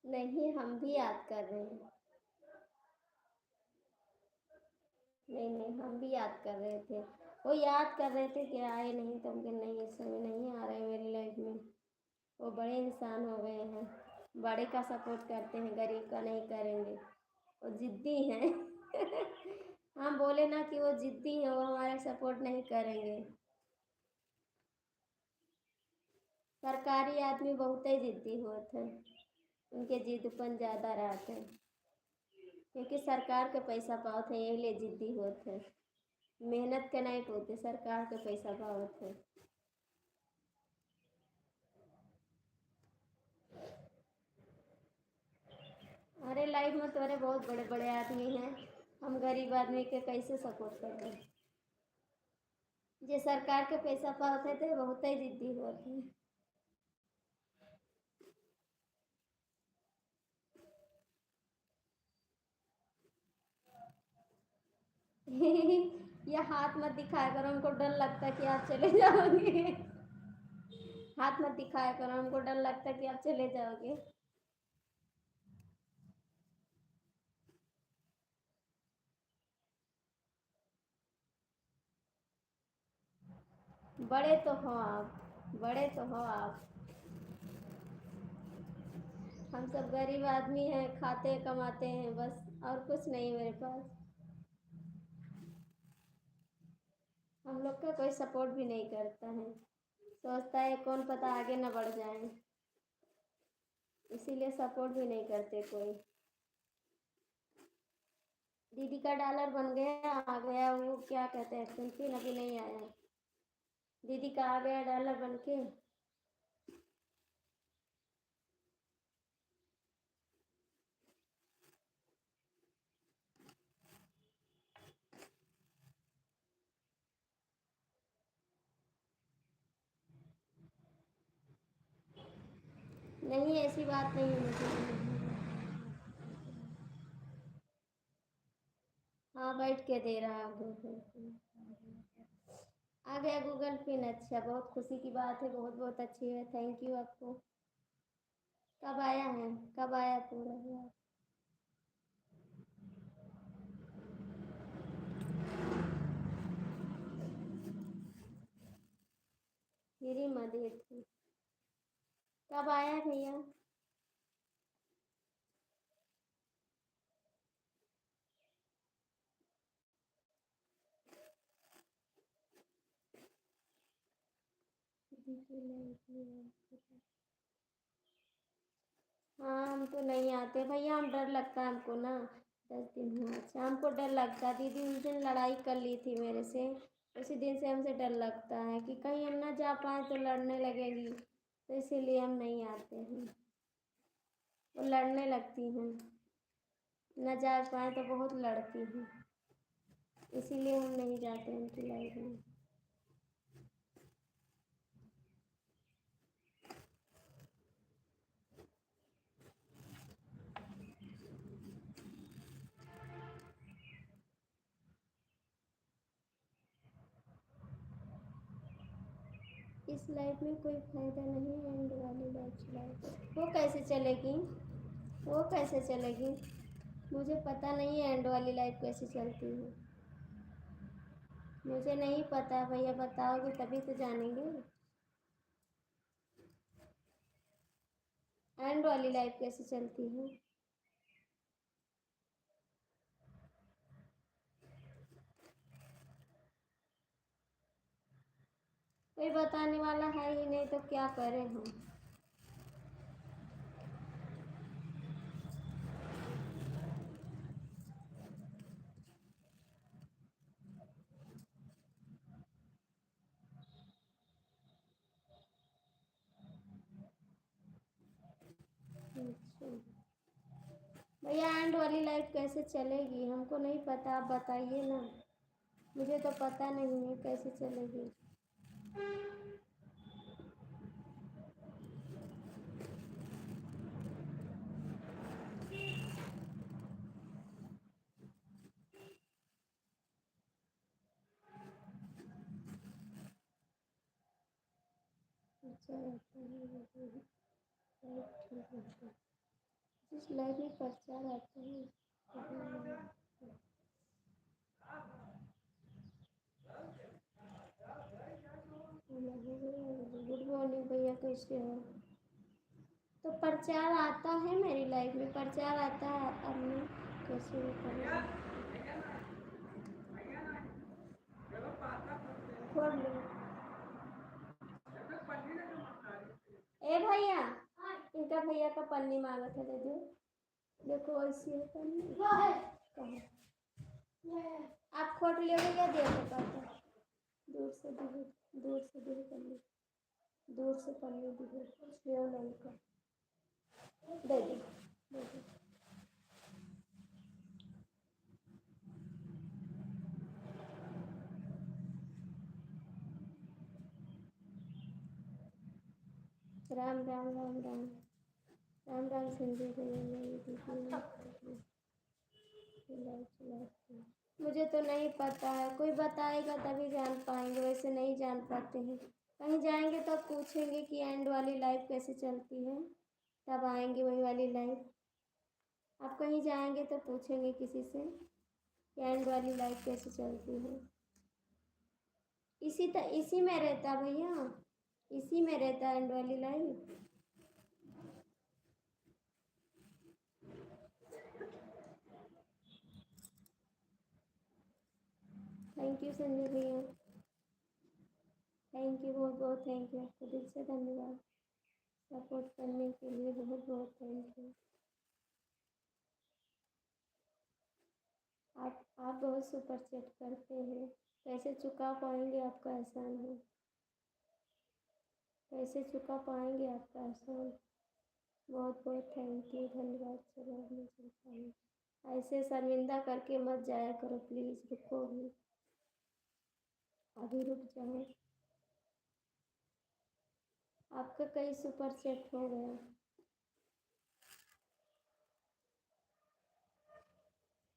नहीं हम भी याद कर रहे हैं। नहीं नहीं हम भी याद कर रहे थे, वो याद कर रहे थे कि आए नहीं, तो हम नहीं इस समय नहीं आ रहे मेरी लाइफ में। वो बड़े इंसान हो गए हैं, बड़े का सपोर्ट करते हैं, गरीब का नहीं करेंगे। वो जिद्दी हैं। हम बोले ना कि वो जिद्दी हैं, वो हमारा सपोर्ट नहीं करेंगे। सरकारी आदमी बहुत ही जिद्दी होते हैं, उनके जिद्दपन ज़्यादा रहते हैं, क्योंकि सरकार के पैसा पावत है यही ले जिद्दी होते हैं। मेहनत के नहीं पोते, सरकार के पैसा पावत है। हमारे लाइफ में तुम्हारे बहुत बड़े बड़े आदमी हैं, हम गरीब आदमी के कैसे सपोर्ट कर रहे हैं। जे सरकार के पैसा पाते थे बहुत ही जिद्दी होते हैं। ये हाथ मत दिखाया करो, हमको डर लगता है कि आप चले जाओगे। हाथ मत दिखाया करो, हमको डर लगता है कि आप चले जाओगे। बड़े तो हो आप, बड़े तो हो आप। हम सब गरीब आदमी हैं, खाते कमाते हैं बस, और कुछ नहीं मेरे पास। हम लोग का कोई सपोर्ट भी नहीं करता है, सोचता है कौन पता आगे ना बढ़ जाए, इसीलिए सपोर्ट भी नहीं करते कोई। दीदी का डॉलर बन गया, आ गया वो क्या कहते हैं पेंसिल, अभी नहीं आया। दीदी का आ गया डॉलर बन के। नहीं ऐसी बात नहीं है मुझे। हाँ बैठ के दे रहा है गूगल पे। आ गया गूगल पिन, अच्छा बहुत खुशी की बात है, बहुत बहुत अच्छी है, थैंक यू आपको। कब आया है, कब आया पूरा हुआ? मेरी मदद थी। कब आया भैया? हाँ हम तो नहीं आते भैया, हम डर लगता है हमको ना। 10 दिन हुआ, अच्छा हमको डर लगता है। दीदी उस दिन लड़ाई कर ली थी मेरे से, उसी दिन से हमसे डर लगता है कि कहीं हम ना जा पाए तो लड़ने लगेगी, तो इसीलिए हम नहीं आते हैं। वो लड़ने लगती हैं, न जा पाए तो बहुत लड़ती हैं, इसीलिए हम नहीं जाते उनकी लाइफ में। इस लाइफ में कोई फायदा नहीं है, एंड वाली लाइफ चलाओ। वो कैसे चलेगी, वो कैसे चलेगी? मुझे पता नहीं है एंड वाली लाइफ कैसे चलती है, मुझे नहीं पता भैया, बताओगे तभी तो जानेंगे। एंड वाली लाइफ कैसे चलती है? कोई बताने वाला है ही नहीं तो क्या करें हम। अच्छा भैया एंड वाली लाइफ कैसे चलेगी, हमको नहीं पता, आप बताइए ना, मुझे तो पता नहीं है कैसे चलेगी। अच्छा रहता है लाइफ ठीक रहता है, जिस लाइफ में प्रचार आता है गुड मॉर्निंग भैया, कैसे हो? तो प्रचार आता है मेरी लाइफ में, प्रचार आता है, अब मैं कैसे वो करूँगा? खोल लो। ए भैया, इनका भैया का पन्नी मांगा था, दे दो। देखो ऐसी है पन्नी, कहाँ? आप खोट लोगे या दे दो पापा? दूर से दूर, दूर से दूर पन्नी, दूर से पन्नी दूर छेओ नहीं का, दे दो, दे दो। राम राम राम राम, राम राम संजय भैया, मेरी दीदी मुझे तो नहीं पता है, कोई बताएगा तभी जान पाएंगे, वैसे नहीं जान पाते हैं। कहीं जाएंगे तो पूछेंगे कि एंड वाली लाइफ कैसे चलती है, तब आएंगे वही वाली लाइफ। आप कहीं जाएंगे तो पूछेंगे किसी से कि एंड वाली लाइफ कैसे चलती है। इसी में रहता भैया, इसी में रहता एंड वाली लाइफ। थैंक यू संजय भैया, थैंक यू, बहुत बहुत थैंक यू, आपको दिल से धन्यवाद, सपोर्ट करने के लिए बहुत बहुत थैंक यू। आप बहुत सुपर चैट करते हैं, कैसे चुका पाएंगे आपका एहसान है, कैसे चुका पाएंगे आपका एहसान। बहुत बहुत थैंक यू, धन्यवाद। चलो अब मैं चलता हूँ। ऐसे शर्मिंदा करके मत जाया करो प्लीज़, रुको भी, अभी रुक जाओ। आपका कई सुपर चैट हो गया,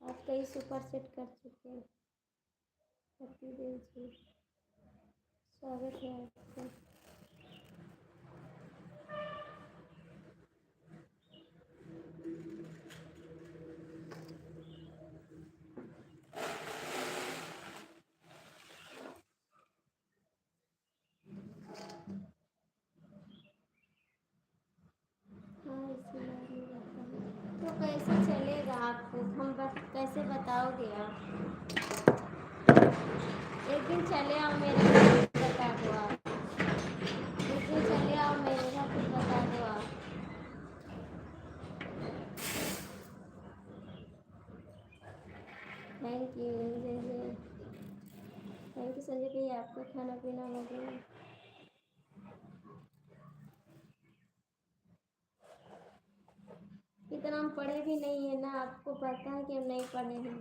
आप कई सुपर चैट कर चुके हैं। सतीदेव जी, स्वागत है आपका। हाँ इसीलिए नहीं रहता है। तो कैसे चलेगा आपको, कैसे बताओगे आप। एक दिन चले आओ मेरे घर, फिर बता दो आप। एक दिन चले आओ मेरे घर, फिर बता दो आप। थैंक यू जय, थैंक यू संजय भैया, आपका खाना पीना हो गया। इतना हम पढ़े भी नहीं है ना, आपको पता है कि हम नहीं पढ़े हैं।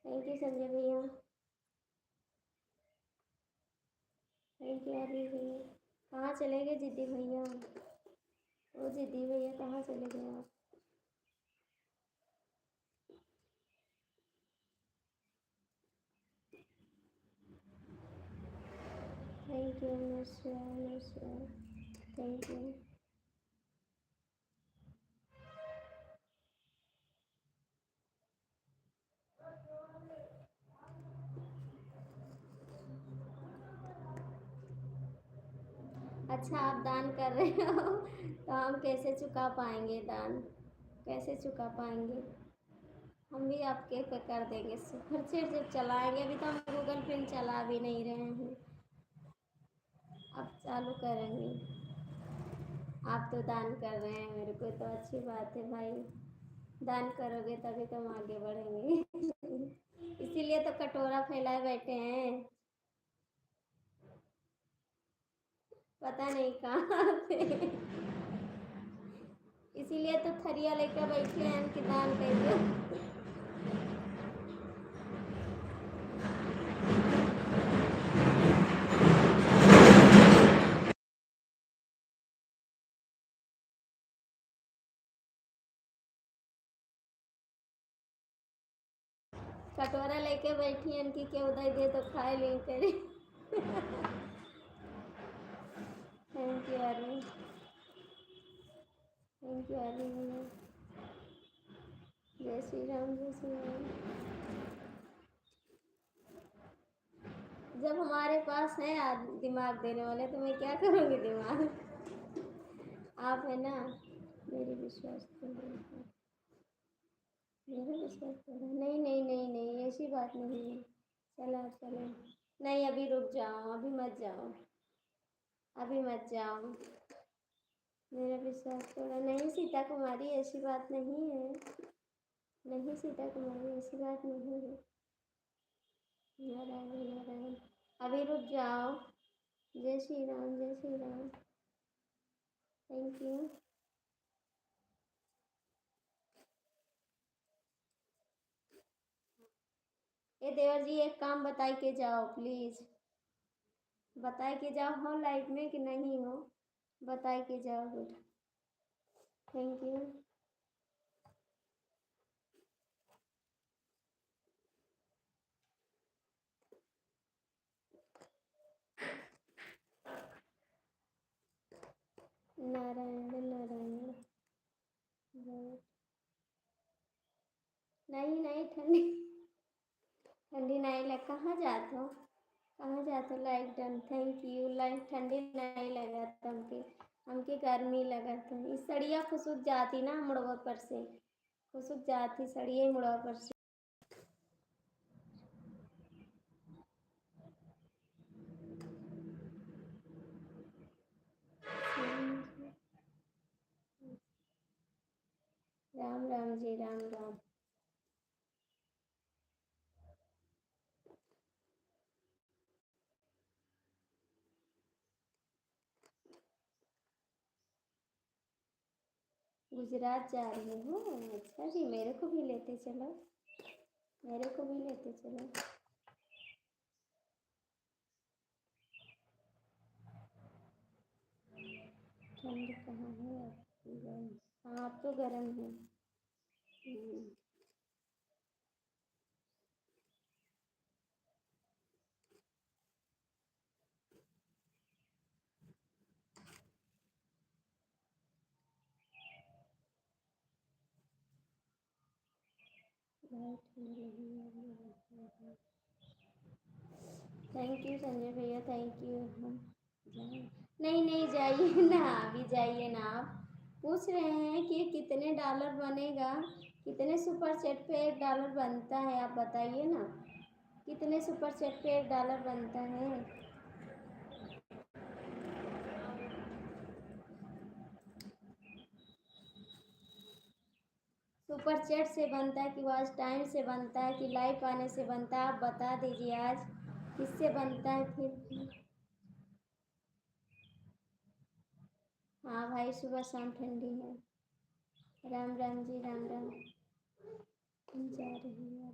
थैंक यू संजय भैया, थैंक यू अभी भैया। कहाँ चले गए जिद्दी भैया, ओ जिद्दी भैया कहाँ चले गए आप। थैंक यू नमस्कार, थैंक यू। अच्छा आप दान कर रहे हो तो हम कैसे चुका पाएंगे दान, कैसे चुका पाएंगे। हम भी आपके पे कर देंगे सुपर चैट जब चलाएंगे, अभी तो हम गूगल पे चला भी नहीं रहे हैं, अब चालू करेंगे। आप तो दान कर रहे हैं मेरे को, तो अच्छी बात है भाई, दान करोगे तभी तो हम आगे बढ़ेंगे इसीलिए तो कटोरा फैलाए बैठे हैं, पता नहीं कहाँ से इसीलिए तो थरिया लेकर बैठे हैं कि दान करिए। कटोरा लेके बैठी हैं कि क्या उदय दे तो खाए नहीं करे thank you Arun, thank you Arun, जय श्री राम जय श्री राम। जब हमारे पास है दिमाग देने वाले तो मैं क्या करूँगी दिमाग, आप है ना। मेरी विश्वास तो मेरा विश्वास करो, नहीं नहीं नहीं नहीं ऐसी बात नहीं है। चलो चलो, नहीं अभी रुक जाओ, अभी मत जाओ, अभी मत जाओ। मेरा विश्वास करो, नहीं सीता कुमारी ऐसी बात नहीं है, नहीं सीता कुमारी ऐसी बात नहीं है। नारायण नारायण, अभी रुक जाओ। जय श्री राम जय श्री राम, थैंक यू। ये देवर जी एक काम बताए के जाओ प्लीज़, बताए के जाओ हो लाइफ में कि नहीं हो, बताए के जाओ बेटा, थैंक यू। नारायण नारायण, नहीं नहीं ठंडी, ठंडी नहीं लग, कहाँ जाते हो, कहाँ जाते हो। Like done, thank you. Like ठंडी नहीं लगा हमके, हमके गर्मी लगा था। इस सड़िया खुसुक जाती ना मुड़वा पर से, खुसुक जाती सड़िया मुड़वा पर से। राम जी राम राम। गुजरात जा रही हो? अच्छा जी, मेरे को भी लेते चलो, मेरे को भी लेते चलो। ठंड कहाँ है आपकी? गर्म? हाँ अब तो गर्म है। थैंक यू संजय भैया, थैंक यू। नहीं नहीं, जाइए ना, अभी जाइए ना। आप पूछ रहे हैं कि कितने डॉलर बनेगा, कितने सुपर चैट पे $1 बनता है, आप बताइए ना, कितने सुपर चैट पे $1 बनता है? सुपर चैट से बनता है कि वॉच टाइम से बनता है कि लाइव आने से बनता है? आप बता दीजिए आज किससे बनता है फिर। हाँ भाई, सुबह शाम ठंडी है। राम राम जी राम राम। हम जा रही है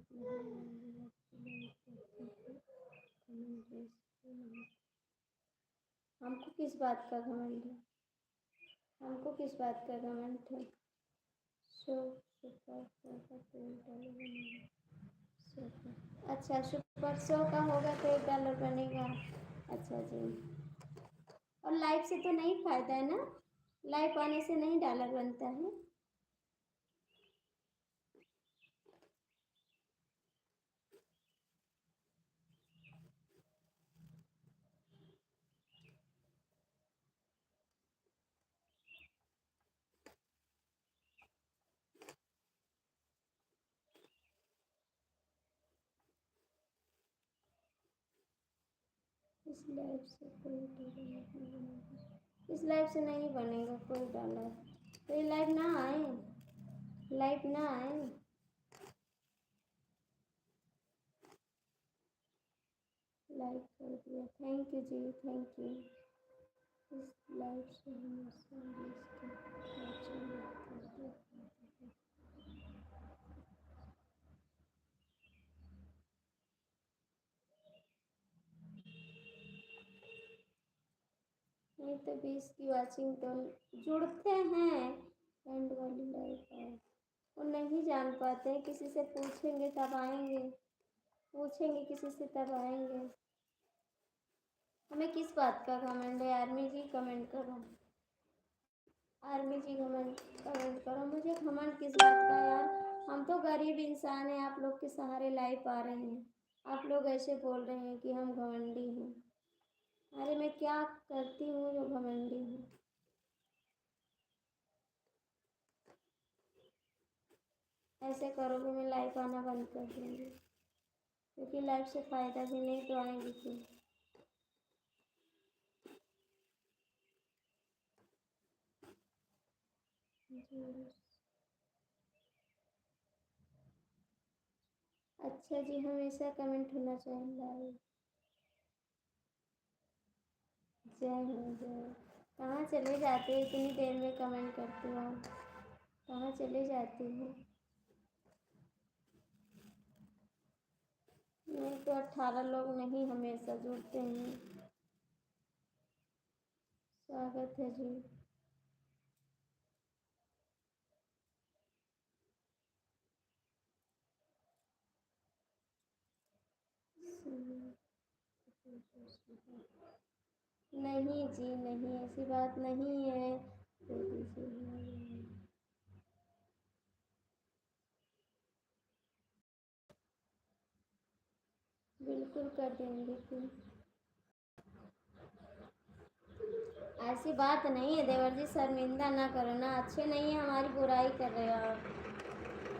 हमको किस बात का घमंड है? हमको किस बात का घमंड है? सो सुपर अच्छा, सुपर 100 का होगा तो $1 बनेगा। अच्छा जी। और लाइव से तो नहीं फायदा है ना, लाइव आने से नहीं $1 बनता है। इस लाइव से कोई इस लाइव से नहीं बनेगा कोई $1। तो ये लाइव ना आए, लाइव ना आए। लाइक कर दिया, थैंक यू जी, थैंक यू। इस लाइव से हमेशा नहीं तो 20 की वॉचिंग तो जुड़ते हैं। एंड वाली लाइव है, वो नहीं जान पाते, किसी से पूछेंगे तब आएंगे, पूछेंगे किसी से तब आएंगे। हमें किस बात का घमंड है? आर्मी जी कमेंट करो, आर्मी जी कमेंट करो, मुझे घमंड किस बात का यार? हम तो गरीब इंसान हैं, आप लोग के सहारे लाइफ आ रहे हैं, आप लोग ऐसे बोल रहे हैं कि हम घमंडी हैं। अरे मैं क्या करती हूँ जो घमंडी हूँ? ऐसे करोगे मैं लाइफ आना बंद कर दूँगी, क्योंकि लाइफ से फ़ायदा भी नहीं तो आएंगी क्यों? अच्छा जी, हमेशा कमेंट होना चाहिए। जय हो जय। कहाँ चले जाते हो, इतनी देर में कमेंट करते हो आप? कहाँ चले जाते हो? नहीं तो 18 लोग नहीं हमेशा जुड़ते हैं। स्वागत है जी। नहीं जी नहीं, ऐसी बात नहीं है। बिल्कुल कर देंगे फिर। ऐसी बात नहीं है देवर जी, शर्मिंदा ना करो ना, अच्छे नहीं है, हमारी बुराई कर रहे हो आप,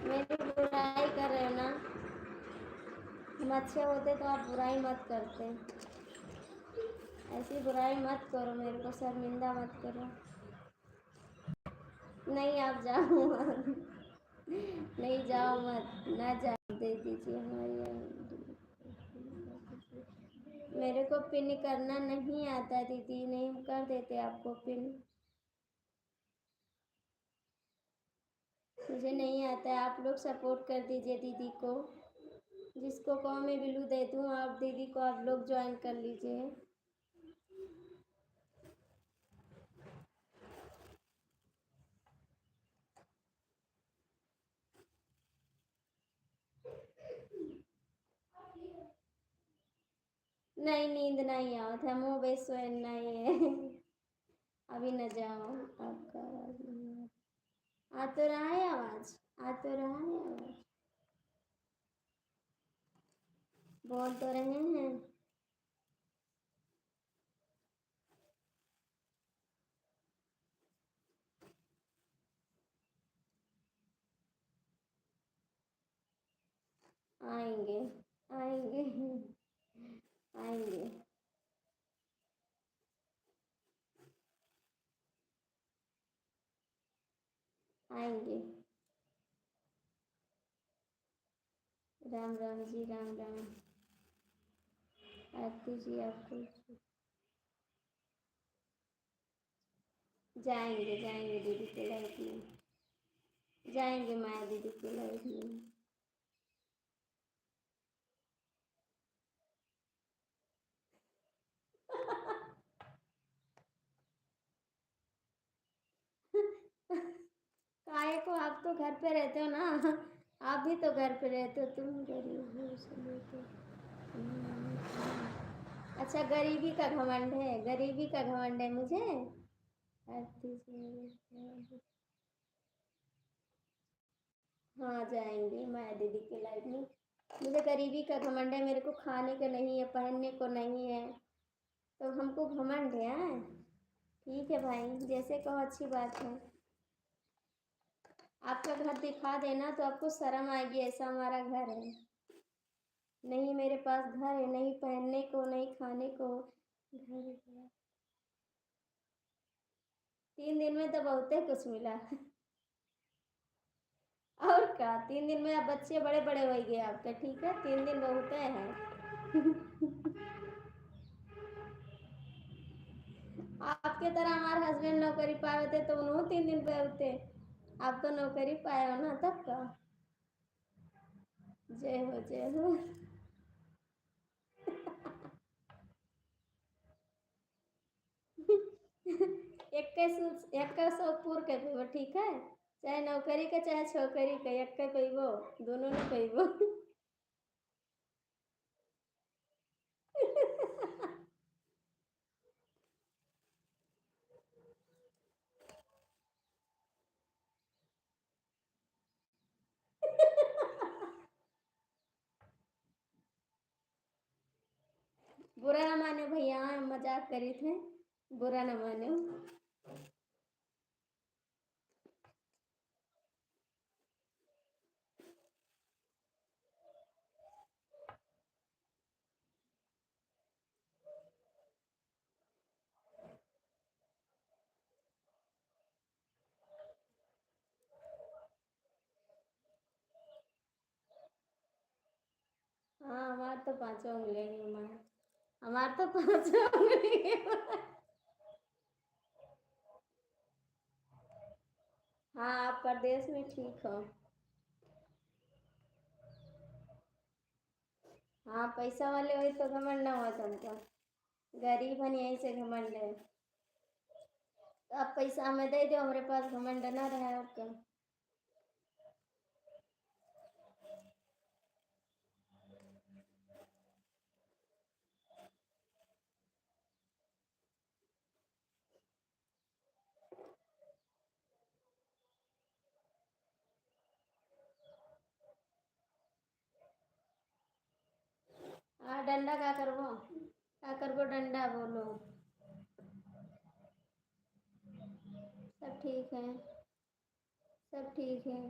मेरी बुराई कर रहे हो ना। हम अच्छे होते तो आप बुराई मत करते, ऐसी बुराई मत करो, मेरे को शर्मिंदा मत करो। नहीं आप जाओ नहीं जाओ मत, ना जाओ, दे दीजिए हमारी मेरे को पिन करना नहीं आता दीदी, नहीं हम कर देते आपको पिन। मुझे नहीं आता है, आप लोग सपोर्ट कर दीजिए दीदी को। जिसको कहो मैं बिलू दे दूँ, आप दीदी को आप लोग ज्वाइन कर लीजिए। नहीं, नींद नहीं आवत है, मुँह बेसो नहीं है। अभी न जाओ, आपका आवाज नहीं आ तो रहा है, आवाज आ तो रहा है, आवाज बोल तो रहे हैं। आएंगे, आएंगे, आएंगे। आएंगे। राम राम जी, राम राम। आरती जी आपको जाएंगे, जाएंगे दीदी के लाइफ में, जाएंगे माया दीदी के लाइफ में। काहे को, आप तो घर पे रहते हो ना। आप भी तो घर पे रहते हो, तुम गरीब हो इसलिए तो। अच्छा, गरीबी का घमंड है, गरीबी का घमंड है मुझे। आरती जी, हाँ जाएंगे माया दीदी के लाइफ में। मुझे गरीबी का घमंड है, मेरे को खाने को नहीं है, पहनने को नहीं है, तो हमको घमंड है। ठीक है भाई, जैसे कहो, अच्छी बात है। आपका घर दिखा देना तो आपको शर्म आएगी, ऐसा हमारा घर है। नहीं मेरे पास घर है, नहीं पहनने को, नहीं खाने को, घर है। 3 दिन में तो बहुत ही कुछ मिला। और क्या, 3 दिन में आप बच्चे बड़े बड़े हो गए आपके, ठीक है, 3 दिन बहुत है। आपके तरह हमारे हस्बैंड नौकरी पाए होते तो उन्होंने 3 दिन पे होते। आप तो नौकरी पाए हो ना, तब का। जय हो, जय हो। एक का सौ पूर के वो, ठीक है, चाहे नौकरी का चाहे छोकरी का, एक का कोई वो, दोनों ने कोई वो। बुरा ना मानो भैया, हम मजाक करी थे, बुरा ना मानो। हाँ, हमार तो 5 उंगली है, हमार तो 5 उंगली है। हाँ, आप प्रदेश में ठीक हो। हाँ, पैसा वाले हुई तो घमंड ना हुआ तुमको, गरीब हन यहीं से घमंड है। तो आप पैसा हमें दे दो, हमारे पास घमंड ना रहे आपका। हाँ, डंडा क्या करबो डंडा बोलो। सब ठीक है, सब ठीक है।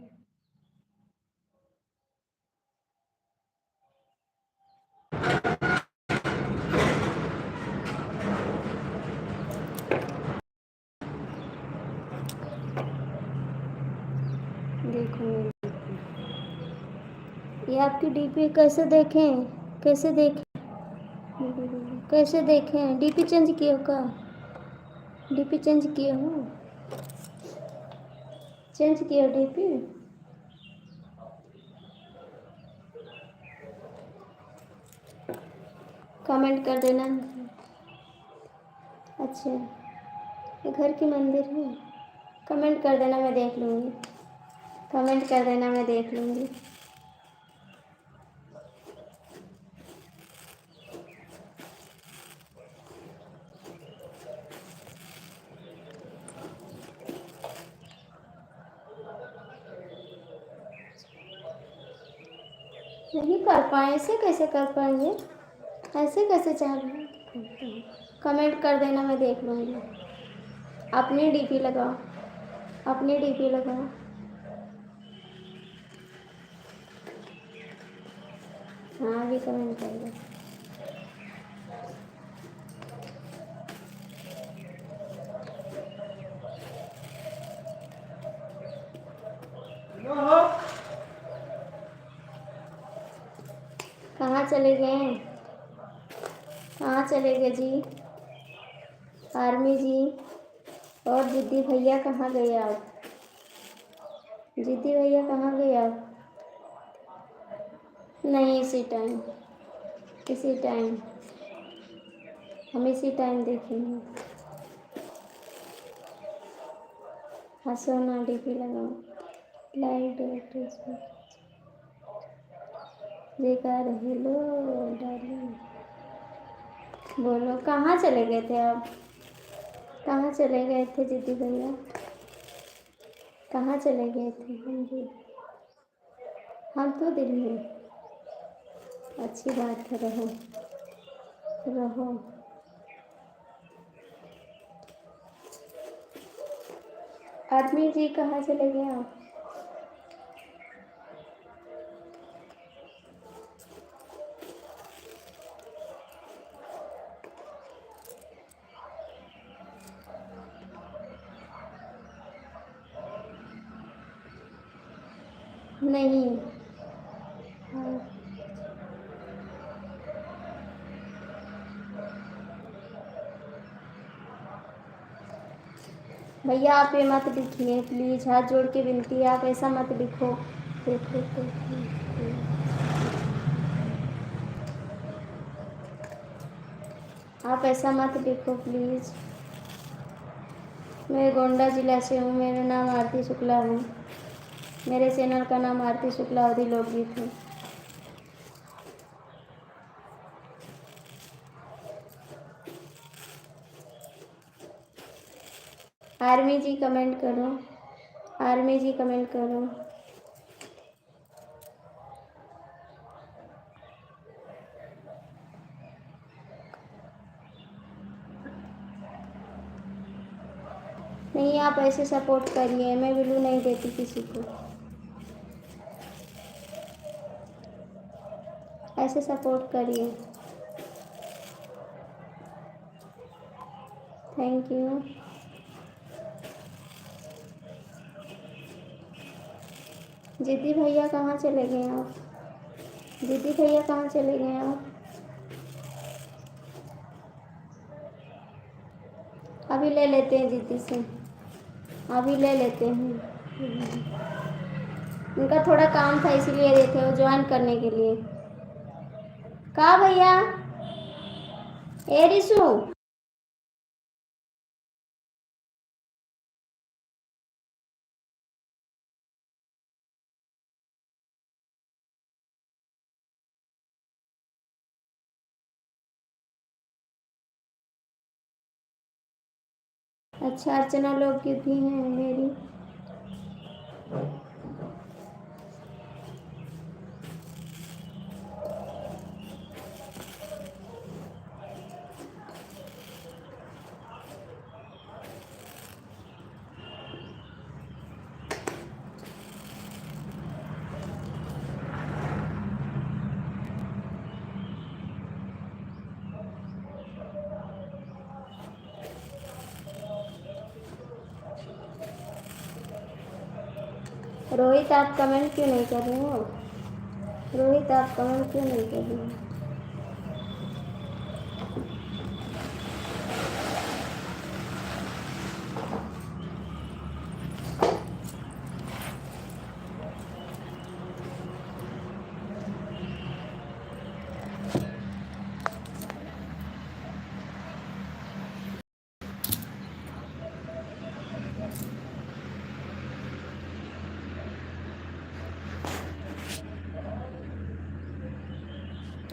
देखो ये आपकी डीपी कैसे देखें, कैसे देखें, कैसे देखें? डीपी चेंज किए हो क्या? डीपी चेंज किए हो? चेंज किए हो डीपी? कमेंट कर देना। अच्छा, ये घर की मंदिर है। कमेंट कर देना, मैं देख लूँगी। कमेंट कर देना, मैं देख लूँगी। नहीं कर पाए, ऐसे कैसे कर पाएंगे? ऐसे कैसे चाह रहे हैं? कमेंट कर देना, मैं देख लूँगी। अपनी डीपी लगाओ, अपनी डीपी लगाओ। हाँ, अभी कमेंट कर दो। कहाँ चले गए? कहाँ चले गए जी? आर्मी जी और जिद्दी भैया कहाँ गए आप? जिद्दी भैया कहाँ गए आप? नहीं, इसी टाइम, इसी टाइम, हम इसी टाइम देखेंगे। हाँ, सोना डीपी लगाओ। लाइव डायरेक्टर बेकार। हेलो डार्लिंग, बोलो कहाँ चले गए थे आप? कहाँ चले गए थे जिद्दी भैया? कहाँ चले गए थे? हम जी, हम तो दिल में। अच्छी बात है, रहो रहो। आदमी जी कहाँ चले गए आप? नहीं। हाँ, भैया आप ये मत लिखिए प्लीज़, हाथ जोड़ के विनती है, आप ऐसा मत लिखो। देखो तो आप ऐसा मत लिखो प्लीज़। मैं गोंडा जिला से हूँ, मेरा नाम आरती शुक्ला है। मेरे चैनल का नाम आरती शुक्ला अवधी लोकगीत है। आर्मी जी कमेंट करो, आर्मी जी कमेंट करो। नहीं, आप ऐसे सपोर्ट करिए, मैं ब्लू नहीं देती किसी को। ऐसे सपोर्ट करिए। Thank you. जिद्दी भैया कहाँ चले गए आप? जिद्दी भैया कहाँ चले गए आप? अभी ले लेते हैं जिद्दी से, अभी ले लेते हैं। उनका थोड़ा काम था इसलिए देखे वो ज्वाइन करने के लिए। कहा भैया? ए रिशु, अच्छा अर्चना लोग की भी हैं मेरी। रोहित आप कमेंट क्यों नहीं कर रहे हो? रोहित आप कमेंट क्यों नहीं कर रहे हैं?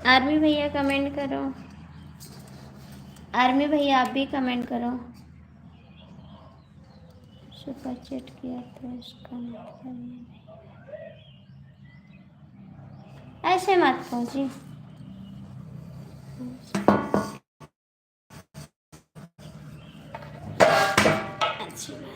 आर्मी भैया कमेंट करो। आर्मी भैया आप भी कमेंट करो। सुपर चैट किया तो इसका मतलब ये नहीं। ऐसे मत कहो जी। अच्छी बात।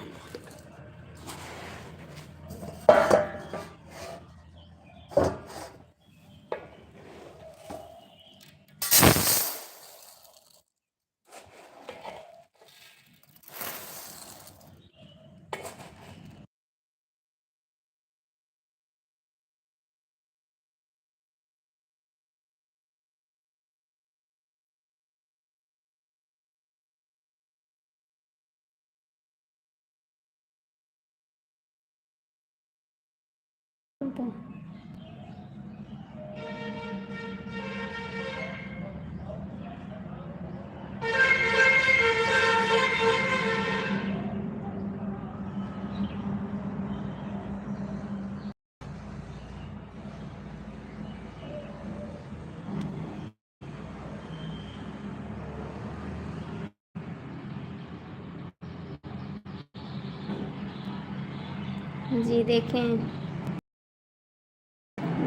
जी देखें,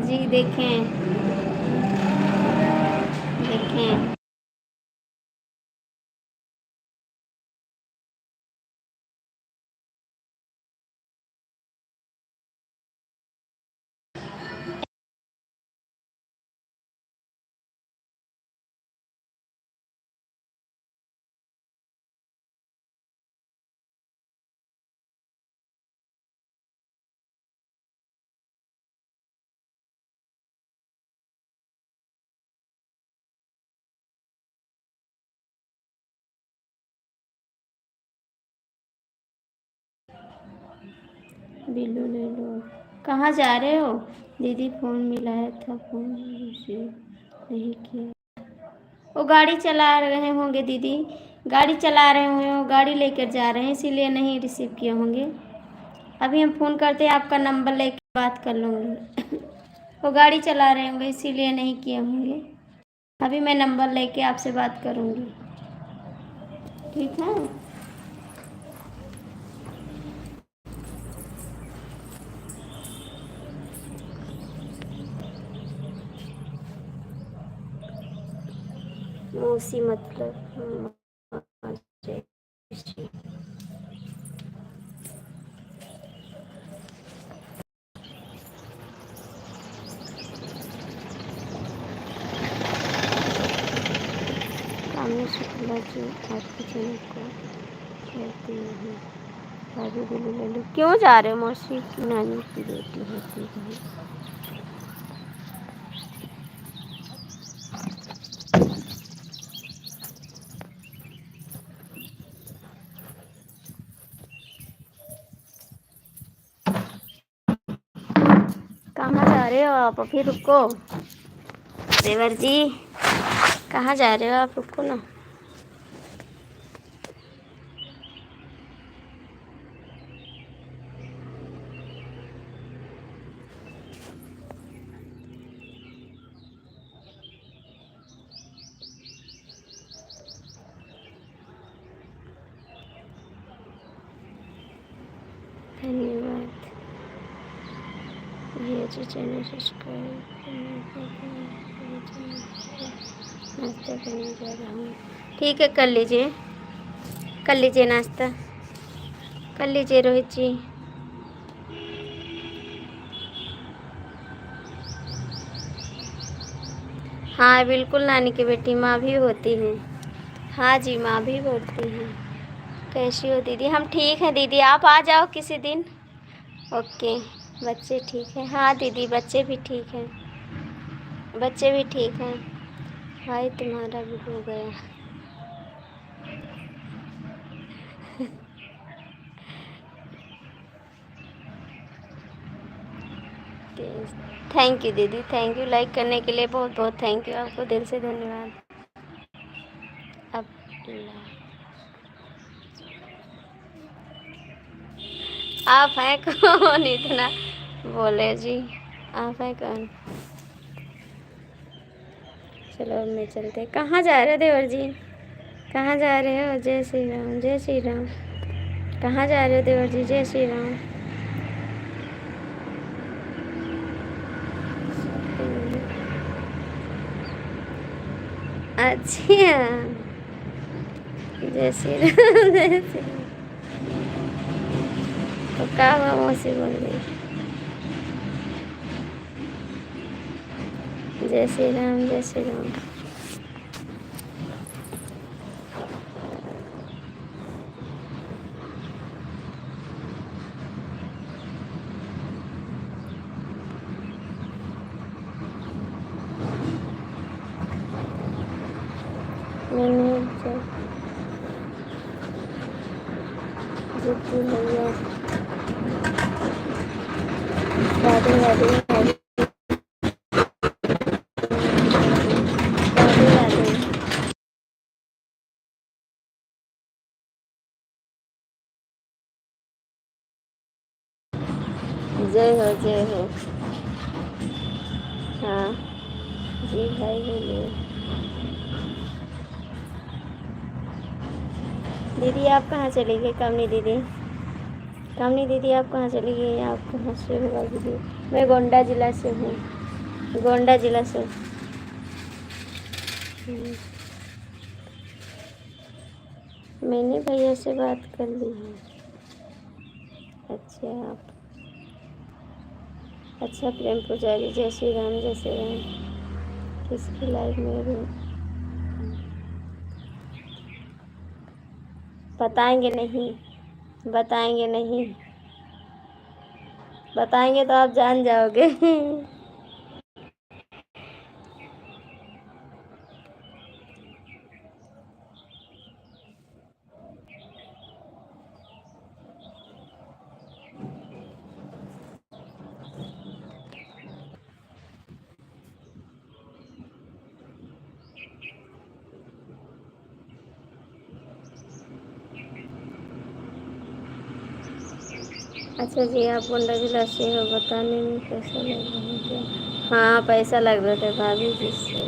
जी देखें, देखें। बिल्लू ले लो। कहाँ जा रहे हो दीदी? फ़ोन मिलाया था, फ़ोन रिसीव नहीं किया। वो गाड़ी चला रहे होंगे दीदी, गाड़ी चला रहे होंगे, वो गाड़ी लेकर जा रहे हैं इसीलिए नहीं रिसीव किए होंगे। अभी हम फ़ोन करते हैं आपका नंबर लेके बात कर लूँगी। वो गाड़ी चला रहे होंगे इसीलिए नहीं किए होंगे। अभी मैं नंबर लेके आपसे बात करूँगी, ठीक है? मौसी मतलब कामनी शुक्ला जी आपके चैनल को कहती हैं भाभी बिल्लू ले लो। क्यों जा रहे हो? मौसी की नानी की बेटी होती है। कहाँ जा रहे हो आप? अभी रुको देवर जी, कहाँ जा रहे हो आप? रुको ना। धन्यवाद। ये जो चैनल सब्सक्राइब नाश्ता करने जा रहा हूँ। ठीक है, कर लीजिए, कर लीजिए नाश्ता, कर लीजिए रोहित जी। हाँ बिल्कुल, नानी की बेटी माँ भी होती हैं। हाँ जी, माँ भी होती हैं। कैसी हो दीदी? हम ठीक हैं दीदी, आप आ जाओ किसी दिन। ओके, बच्चे ठीक हैं? हाँ दीदी, बच्चे भी ठीक हैं। बच्चे भी ठीक हैं। भाई तुम्हारा भी हो गया। थैंक यू दीदी, थैंक यू लाइक करने के लिए, बहुत बहुत थैंक यू आपको, दिल से धन्यवाद। अब आप हैं कौन इतना बोले जी? आप हैं कौन? चलो अब मैं चलते। कहाँ जा रहे हो देवर जी? कहाँ जा रहे हो? जय श्री राम, जय श्री राम। कहाँ जा रहे हो देवर जी? जय श्री राम। अच्छा, जय श्री राम, जय श्री राम। तो क्या हुआ मौसी बोल रही? जय श्री राम, जय श्री राम। मैंने जिद्दी भैया राधे राधे राधे राधे राधे। जय हो, जय हो। हाँ जी भाई बोलिए। दीदी आप कहाँ चली गई? कामनी दीदी, कामनी दीदी आप कहाँ चली गई? आप कहाँ से हो दीदी? मैं गोंडा जिला से हूँ, गोंडा जिला से। मैंने भैया से बात कर ली है। अच्छा आप, अच्छा प्रेम पुजारी, जय श्री राम, जय श्री राम। किसकी लाइफ में भी बताएंगे नहीं, बताएंगे नहीं, बताएंगे तो आप जान जाओगे। अच्छा जी, आप गोंडा जिला से हो, बताने में पैसा लग रहा है क्या? हाँ पैसा लग रहा था भाभी जी से।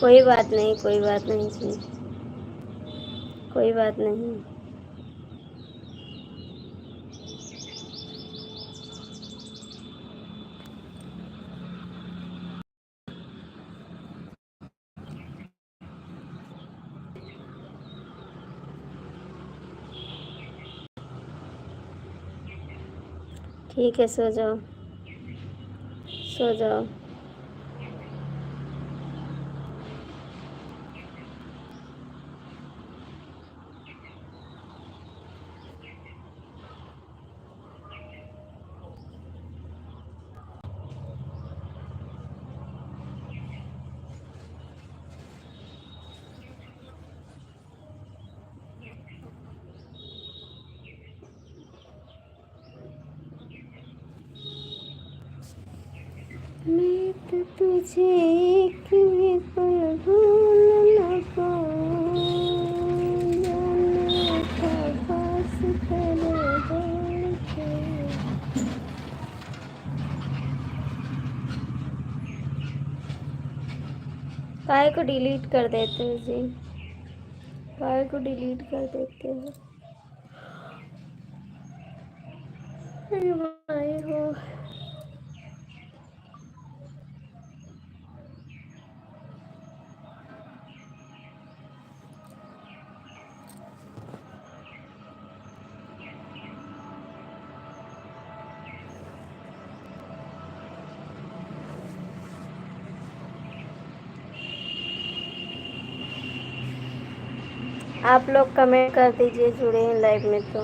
कोई बात नहीं, कोई बात नहीं जी, कोई बात नहीं। ठीक है, सो जाओ, सो जाओ। मैं तो तुझे एक भी पल भूल न पाऊं, जाने का पास तेरे दौड़ के। काय को डिलीट कर देते हो जी? काय को डिलीट कर देते हो? अरे भाई हो। आप लोग कमेंट कर दीजिए, जुड़े हैं लाइव में तो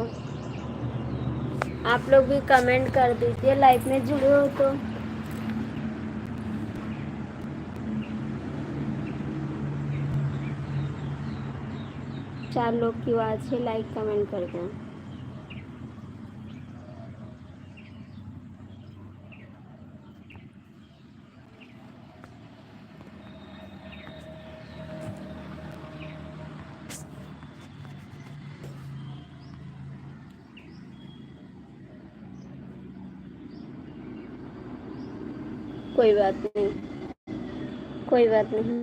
आप लोग भी कमेंट कर दीजिए, लाइव में जुड़े हो तो। 4 लोग की बात है, लाइक कमेंट कर दें। कोई बात नहीं, कोई बात नहीं।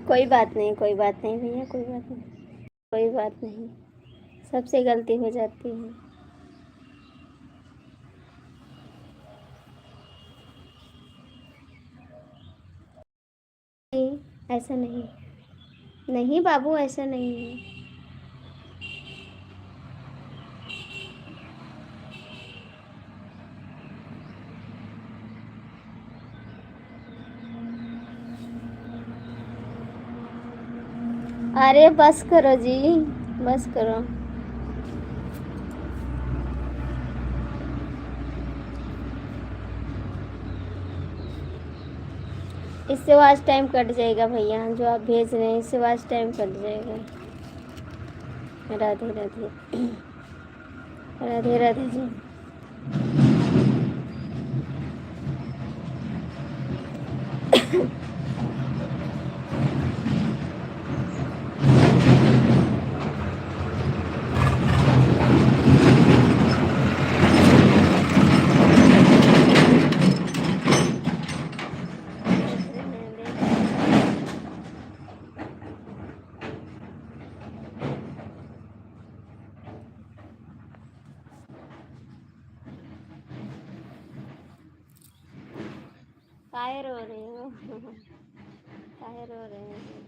कोई बात नहीं, कोई बात नहीं भैया, कोई बात नहीं, कोई बात नहीं। सबसे गलती हो जाती है। नहीं, ऐसा नहीं। नहीं बाबू, ऐसा नहीं है। अरे बस करो जी, बस करो। इससे वाच टाइम कट जाएगा भैया, जो आप भेज रहे हैं इससे वाच टाइम कट जाएगा। राधे राधे। राधे राधे जी। काहे रो रहे हो? काहे रो रहे हैं?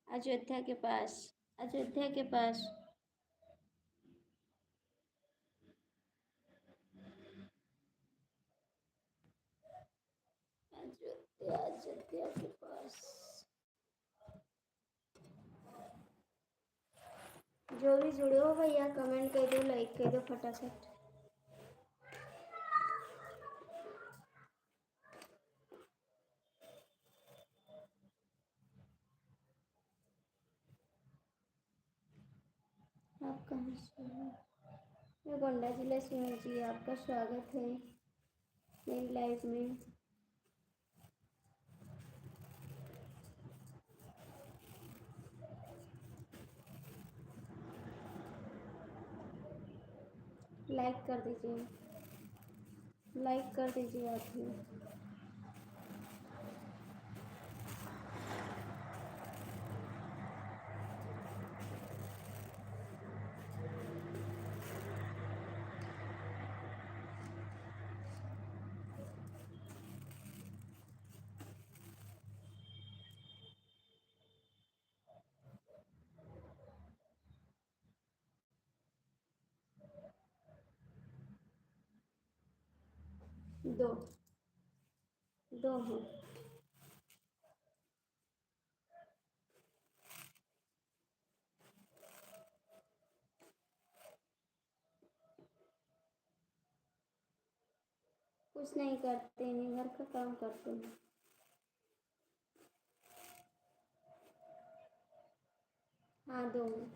अयोध्या के पास, अयोध्या के पास। अयोध्या, अयोध्या के पास। जो भी जुड़े हो भैया कमेंट कर दो, लाइक कर दो फटाफट। आप कहाँ से हो? मैं गोंडा जिला से हूँ जी। आपका स्वागत है मेरी लाइफ में। लाइक कर दीजिए, लाइक कर दीजिए आप भी। 2, 2 हैं। कुछ नहीं करते हैं, घर का काम करते हैं। हाँ 2 हैं।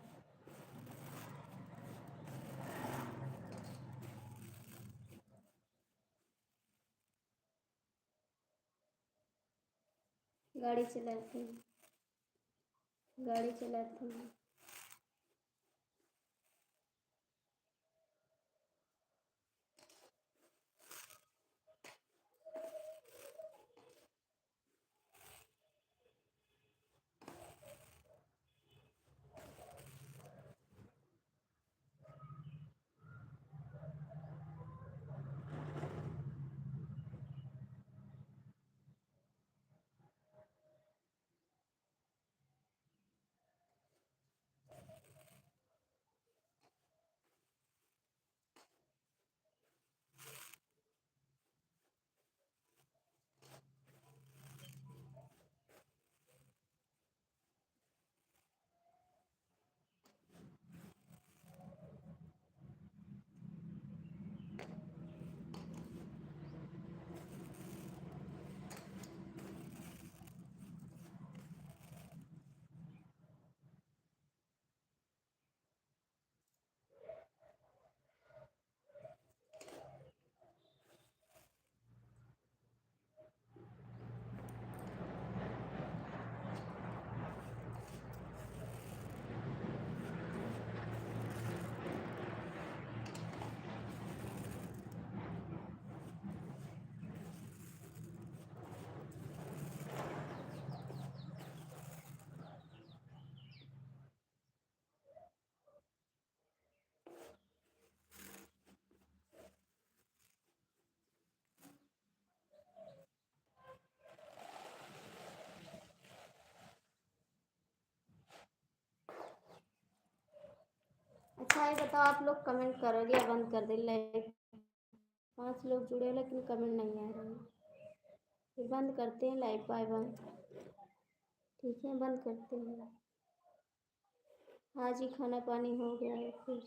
गाड़ी चलाते हैं, गाड़ी चलाते हैं। बताओ आप लोग कमेंट करो या बंद कर दे लाइव। 5 लोग जुड़े हैं लेकिन कमेंट नहीं आ रहे हैं। फिर बंद करते हैं लाइव। Bye bye. ठीक है बंद करते हैं। आज ही खाना पानी हो गया है फिर।